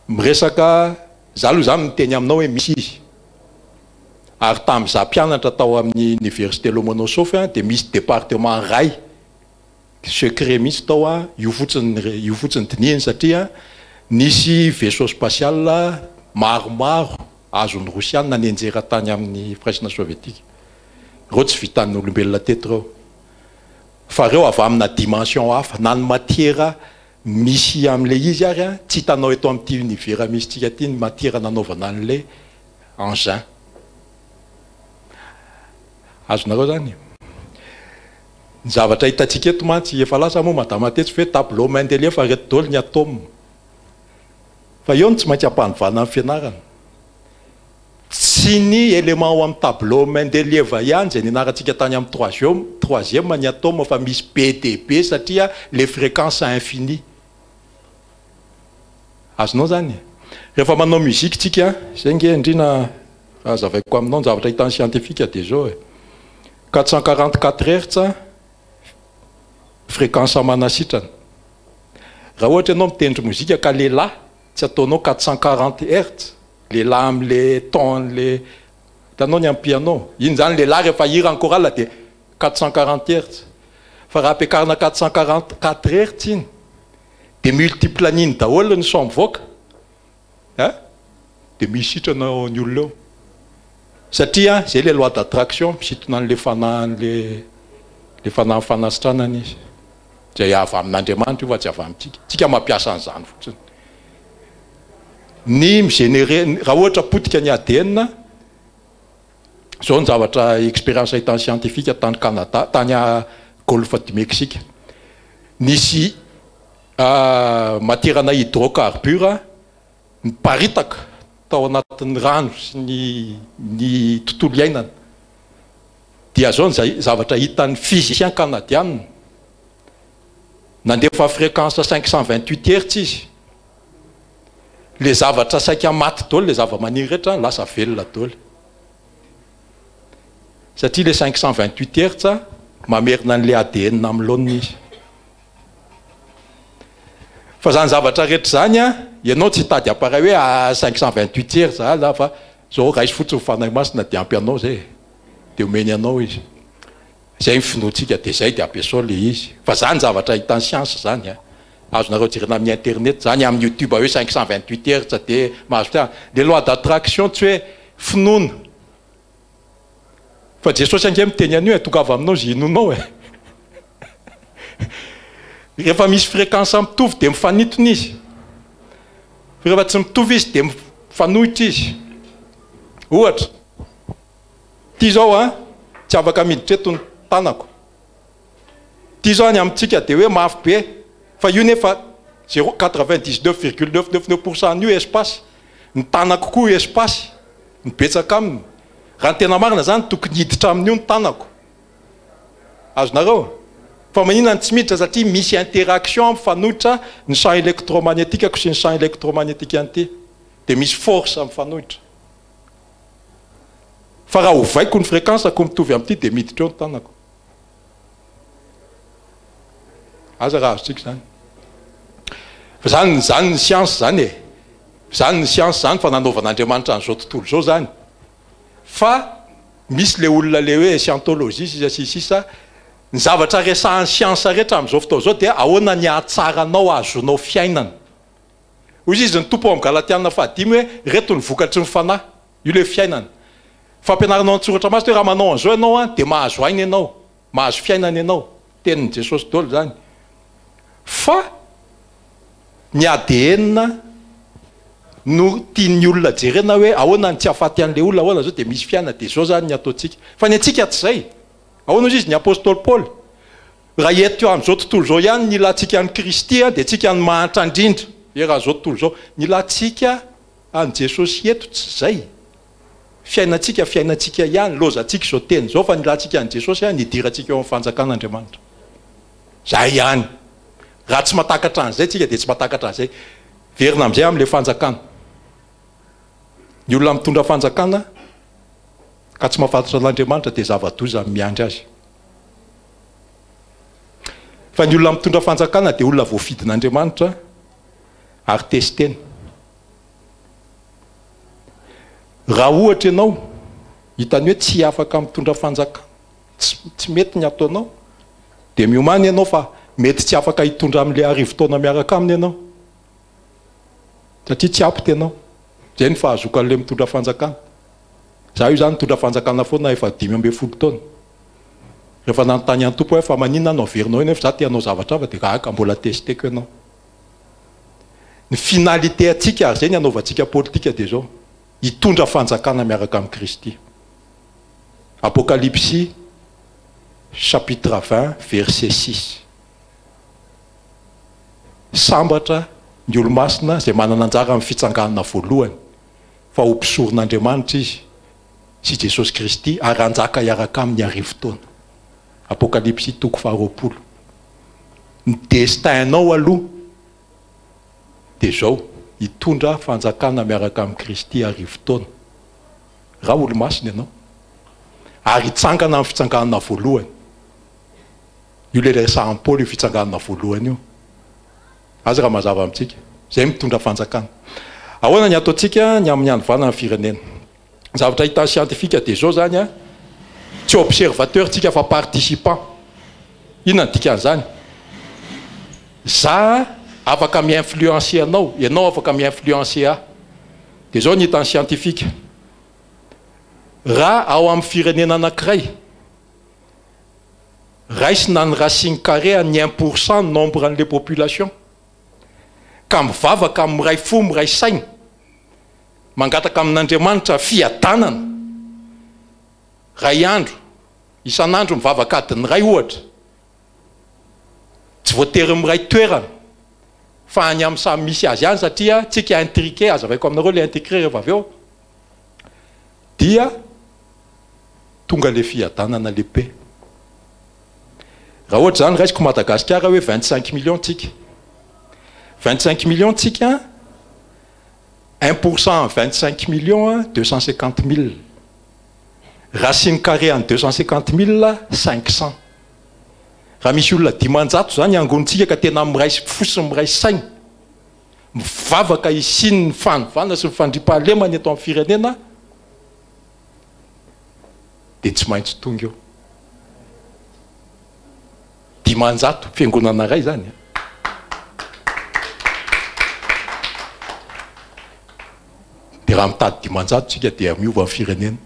miresaka za aloha zany miteny aminao hoe misy izy. Ary tamin'iza mpianatra tao amin'ny université Lomonosov dia misy département ray secret misy tao io fotsiny dinihiny satria nisy vaisseau spatial maromaro azon'ny Rosiana nanenjera tany amin'ny firaisana soviétique. reo tsy vitan'olombelona teto reo fa reo avy amina dimension hafa na ny matiera misy am'le izy ary a tsy hitanao eto amin'ity univers misy tsika ty ny matiera nanaovana an'le engin azonareo zany ny zavatra hitantsika eto mantsy efa lasa moa madamatetsy hoe tableau Mendeleev fa reto daholo ny atome fa eo ny tsy maintsy ampanivana amin'ny fianarana tsy ny élément ao amin'ny tableau Mendeleev ihany zay nianarantsika tany amin'ny troisième ny atome fa misy be de be satria les fréquences infinies azonao zany rehefa manao muzika tsika zay nge indrina azavaiko aminao ny zavatra hitany scientifique de zao 444 hertz fréquence manasitrana raha ohatra ianao mitendry mozika ka lehilahy tsy ataonao 440 hertz lehilahy am'le ton le hitanao ny amin'ny piano iny zany lehilahy rehefa hira chorale de 440 hertz fa raha ampiakarina 444 hertz iny de multiple an'iny daholo ny son mivoaka de misitrana ny olona eo satria zay le loi d'attraction misitona an'le fanahy le fanahy fanasitranana izy zay avy amin'Andriamanitra io fa tsy avy amintsika tsika mampiasa an'izany fotsiny ny migénéré raha ohatra potika ny ADN zao ny zavatra expérience ahitany scientifique tany Canada tany golfe du Mexique nisy matière na hydrocarbure miparitaka tao anatin'ny rano sy ny tontolo iainana dia zao ny zavatra hitan'ny physicien canadien nandefa fréquence 528 hertz izy le zavatra saika maty daholo le zava-maniry rehetra lasa velona daholo satria le 528 hertz mamerina an'le ADN am'loniny izy fa zany zavatra rehetra zany ianao tsy hitady appareil hoe à 528 hertz la fa zao raisy fotsiny fanahy masina de ampy anao zay de omeny anao izy zay mifinoatsika de zay de ampiasao le izy fa zany zavatra hitany science zany azonareo jirena amin'ny internet zany amin'ny YouTube hoe 528 hertz de mahazo tia les lois d'attraction tsy hoe finoana fa Jesosy ange miteny an'io tonga avy aminao zy inonao rehefa misy fréquence mitovy de mifanitona izy rehefa tsy mitovy izy de mifanohitra izy ohatra ty zao tsy afaka miditra eto ny tanako ty zao any amintsika de hoe mafy be fa io nefa 99,999% io espace ny tanako koa espace mibetsaka aminy raha ny tena marina zany tokony hiditra amin'io ny tanako azonareo fa maninona ny tsy miditra satria misy interaction mifanohitra ny champ électromagnétique sy ny champ électromagnétique anty de misy force mifanohitra fa raha ovaiko ny fréquence ako mitovy amin'ity de miditra eo ny tanako aza raha azotsika zany fa zany ny science zany zany ny science zany fa nanaovan'Andriamanitra an'izao tontolo zao zany fa misy le olona le hoe scientologie sisa ny zavatra resahan'ny science rehetra am'izao fotoa zao dia ahoana ny ahatsaranao azonao fiainana ozy izy ny tompo amin'ny Galatiana 5 hoe reto ny vokatry ny fanahy io le fiainana fampianaranao an-tsoratra masy hoe raha manao an'izao ianao de mahazo aina ianao mahazo fiainana ianao tenin'ny Jesosy daholo zany fa ny ADN no tian'ny olona jerena hoe ahoana ny tsy afaty an'le olona ahoana zao de misy fiainana de zao zany ny ataontsika fa ny antsika tsy zay ahoana izy ny apôstôly Paul raha eto am'izao tontolo zao ihany ny latsika an'ny Kristy de tsika ny mahantra indrindra raha zao tontolo zao ny latsika an' Jesosy eto tsy zay fiainantsika ihany lozantsika zao teny zao fa ny latsika an' Jesosy ny idirantsika eo amin'ny fanjakan'Andriamanitra zay ihany raha tsy matakatra an'izay tsika de tsy matakatra an'izay verina am'izay am'le fanjakana ny olona mitondra fanjakana ka tsy mahafantatra an'Andriamanitra de zava-doza miandry azy fa ny olona mitondra fanjakana de olona voafidin'Andriamanitra ary testena raha ohatra ianao hitany hoe tsy afaka mitondra fanjakana tsy mety ny ataonao de miomany ianao fa mety tsy afaka hitondra am'le arivo-taona miaraka aminy ianao satria tsy apy tenao zay ny fahazokan'le mitondra fanjakana za io zany mitondra fanjakana foana efa 5 ambin'ny folo taona rehefa nanontany any tompo hoe fa maninona anao verinao eny fa za te anao zavatra fa dia ka mbola testeko ianao. Ny finalité atsika ary zay ny anaovantsika politika dia zao hitondra fanjakana miaraka amin'ny Kristy. Apocalypse chapitre 20 verset 6. Sambatra ny olomasina izay manana anjara amin'ny fitsanganana voalohany fa ho mpisoron'Andriamanitra izy sy Jesosy Kristy ary anjaka hiaraka amin'ny arivo-taona. Apocalypse 2:20. Ny destinao aloha dia zao hitondra fanjakana miaraka amin'ny Kristy arivo-taona. Raha olo-masina ianao ary hitsangana amin'ny fitsanganana voalohany. Io le resahan'i Paoly io fitsanganana voalohany io. Aza raha mazava amintsika. Zay mitondra fanjakana. Ahoana ny ataontsika ny amin'ny hanovana ny firenena. Zavatra hita scientifique dia zao zany a. Tsy observateur tsika fa participant. Inona ny dikan'izany? Za afaka mi-influencer anao, ianao afaka mi-influencer ahy. Dia zao ny hita scientifique. Raha ao amin'ny firenena anankiray raisina ny racine carré ny 1% nombre an'le population ka mivavaka amin'ny ray fo miray saina mangataka amin'Andriamanitra fiadanana ray andro isan'andro mivavaka adiny ray ohatra tsy voatery miray toerana fa any amin'ny samy misy azy ihany satria tsika intriqué azavaiko aminareo le intriqué rehefa avy eo dia tonga le fiadanana lehibe. Raha ohatra zany raisiko Madagasikara hoe 25 millions tsika. 25 millions tsika 1% 25 millions 250 000. Racine carré en 250 000 500. Raha misy olona 500 zany angonitsika ka tena miray fosiny miray saina mivavaka isiny ny fanovana sy ny fandriampahalemana eto amin'ny firenena dia tsy maintsy tonga eo 500 fiangonana ray zany. Dia raha mitady 500 tsika dia miova amin'ny firenena.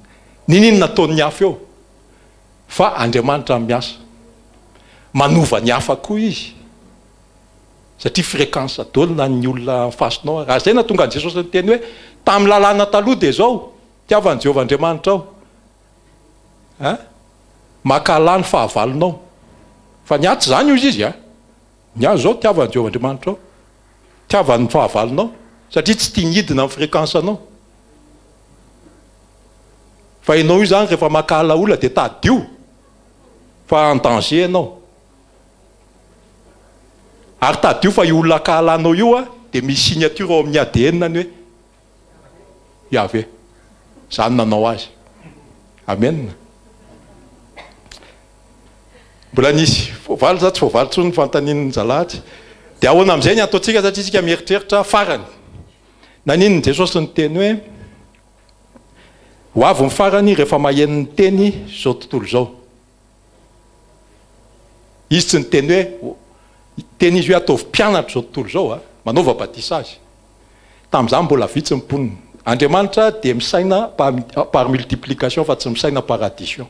Ninino nataony hafa eo? Fa Andriamanitra miasa. Manova ny hafa koa izy. Satria fréquence adolona ny olona fasinao. Raha zay na tonga an'i Jesosy niteny hoe tamin'ny lalàna taloha dia zao tiavan'i Jehovah Andriamanitra ao. Makalà ny fahavalonao. Fa ny aty zany izy a. Ny azy zao tiavan'i Jehovah Andriamanitra ao. Tiavan'ny fahavalonao. Satria tsy tia hidina amin'ny fréquence anao. Fa ianao io zany rehefa makala olona dia tadio. Fa en danger ianao. Ary tadio fa io olona kalanao io a dia misy signature ao amin'ny ADN-ny hoe Yahvé. Zany nanao azy. Amen. Mbola nisy voavaly za tsy voavaly tsony fantanin'ny zalahy. Dia ahoana amin'izay ny ataontsika satria tsika mieritreritra farany. Nanin'ny Jesosy ny teny hoe ho avy ny farany rehefa maheno ny teny zao tontolo zao. Izy tsy ny teny hoe teny izy hoe ataovy mpianatra zao tontolo zao manaova batisage. Tamin'izany mbola vitsy ny mponina. Andriamanitra dia misaina par multiplication fa tsy misaina par addition.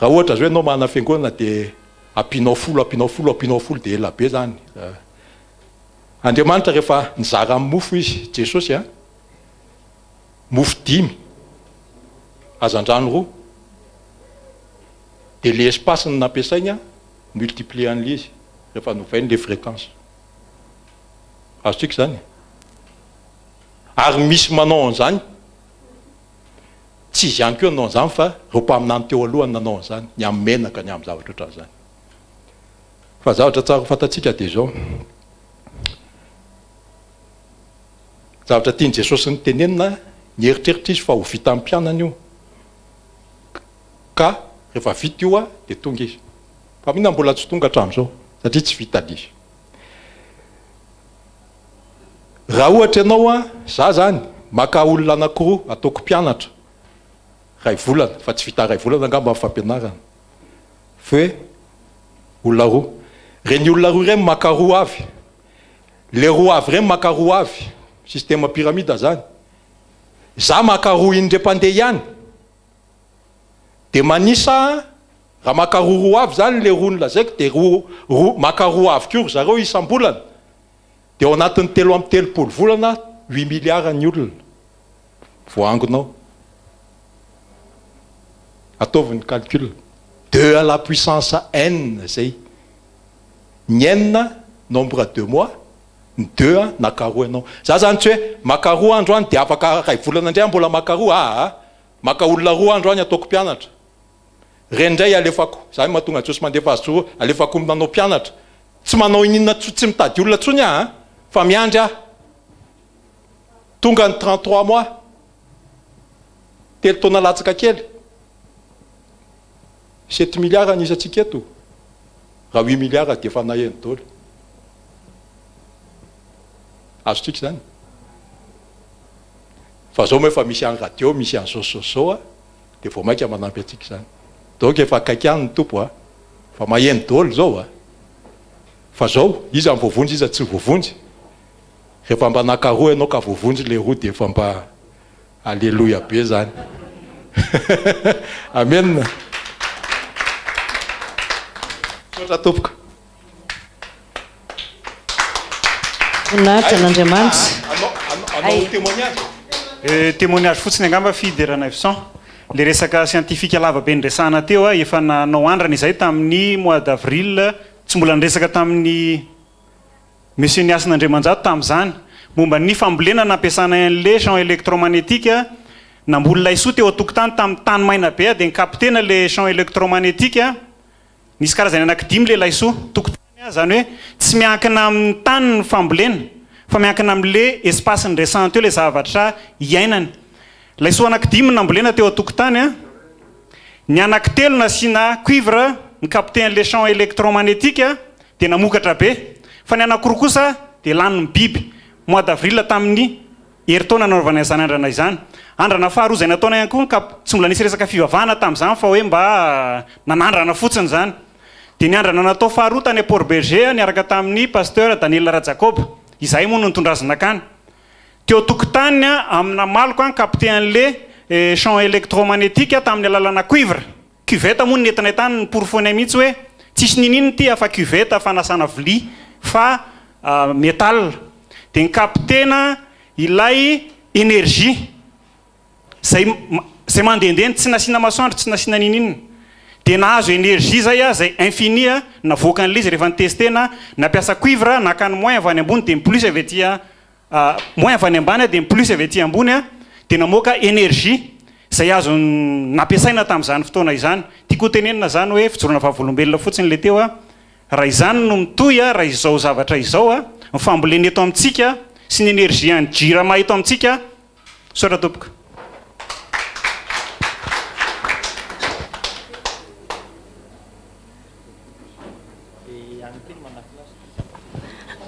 Raha ohatra zao ianao manana fiangonana dia ampinao folo dia ela be zany. Andriamanitra rehefa nizara amin'ny mofo izy Jesosy mofo 5 azandrano 2 dia le espace ny nampiasaina multiplier an'le izy rehefa novainy le fréquence. Azotsika zany. Ary misy manao an'izany tsy izy ihany koa nanao an'izany fa reo mpaminany teo alohany nanao an'izany ny amin'ny menaka ny amin'ny zavatra ohatran'izany. Fa zavatra tsara fantatsika dia zao. Zavatra tiany Jesosy ny tenenina ny eritreritra izy fa ho vita amin'ny mpianana io. Ka rehefa vita io dia tonga izy. Fa mina mbola tsy tonga hatramin'izao satria tsy vita izy. Raha ohatra ianao za zany maka olona anankiroa ataoko mpianatra ray volana fa tsy vita ray volana angamba amin'ny fampianarana. Fa hoe olona roa. Reny olona roa ireny maka roa avy. Le roa avy ireny maka roa avy. Système pyramide zany. Za maka roa indray mpandeha ihany. Dia manisa raha maka roa avy zany le rony lazaiko dia maka roa avy kory zareo isam-bolana dia ao anatin'ny 3 amby 3 volana 8 milliards ny olona voangonao ataovy ny calcul 2 à la puissance n zay ny n nombre 2 mois ny 2 nakaroa ianao za zany tsy hoe maka roa andro any dia afaka ray volana indray mbola maka roa maka olona roa andro any ataoko mpianatra rendray alefako za mahatonga tsy mandefa azy tso alefako nanao mpianatra tsy manao ininona tsy mitady olona tsony fa miandry tonga ny 33 mois telo taona latsaka kely 7 milliards anisantsika eto raha 8 milliards dia efa naheny daholo azotsika zany fa zao moa efa misy any radio misy any zao dia vao maika manampy atsika zany donc efa akaiky any ny tompo fa maheny daholo zao fa zao izy amin'ny voavonjy izy tsy voavonjy rehefa mba nakaroa ianao ka voavonjy le roa dia efa mba alleloia be zany amen sotra tompoko voninahitra n'Andriamanitra anao témoignage témoignage fotsiny angamba fidérana Evson le resaka scientifique lavabe nresahana teo efa nanao andrana izay tamin'ny mois d'avril tsy mbola niresaka tamin'ny monsieur Niasina Andriamanjato tamin'izany momba ny fambolena nampiasana an'le champ électromagnétique namboly laisoa teo atokotany tamin'ny tany maina be dia nikaptena le champ électromagnétique nisy karazany anankidimy le laisoa tokotany zany hoe tsy miankina amin'ny tany ny fambolena fa miankina amin'le espace nresahana teo le zavatra iainany laisoa anankidimy nambolena teo atokotany ny anankitelo nasiana cuivre nikapte an'le champ électromagnétique dia namokatra be fa ny anankiroa kosa dia laniny biby mois d'avril tamin'ny heritaona nanaovana izany andrana izany andrana faharoa zay nataona ihany koa tsy mbola nisy resaka fivavahana tamin'izany fa hoe mba nanandrana fotsiny zany dia ny andrana natao faharoa tany Port Berger niaraka tamin'ny pasteur Daniel Rajacob izay moa no nitondrazana akany teo tokotany amina maloko nikapte an'le champ électromagnétique tamin'ny alalana cuivre cuvette moa nentina tany ny porofony mihitsy hoe tsisy ninino ty afa cuvette fanasana vilia fa métal dia nikaptena ilay énergie zay mandehandeha tsy nasiana masoandro tsy nasiana ninino dia nahazo énergie zay infini navoaka an'le izy rehefa nitestena nampiasa cuivre nakany moins avy any ambony dia plus avy aty moins avy any ambany dia plus avy aty ambony dia namoaka énergie zay azo nampiasaina tamin'izany fotoana izany tiako tenenina zany hoe fijorona vavolombelona fotsiny le teo raha izany no mitoy raha izao zavatra izao ny fambolena eto amintsika sy ny énergie any jirama eto amintsika sotra tompoko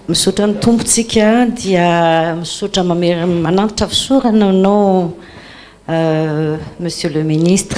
misotra ny tompontsika dia misotra manantitra fisorana anao monsieur le ministre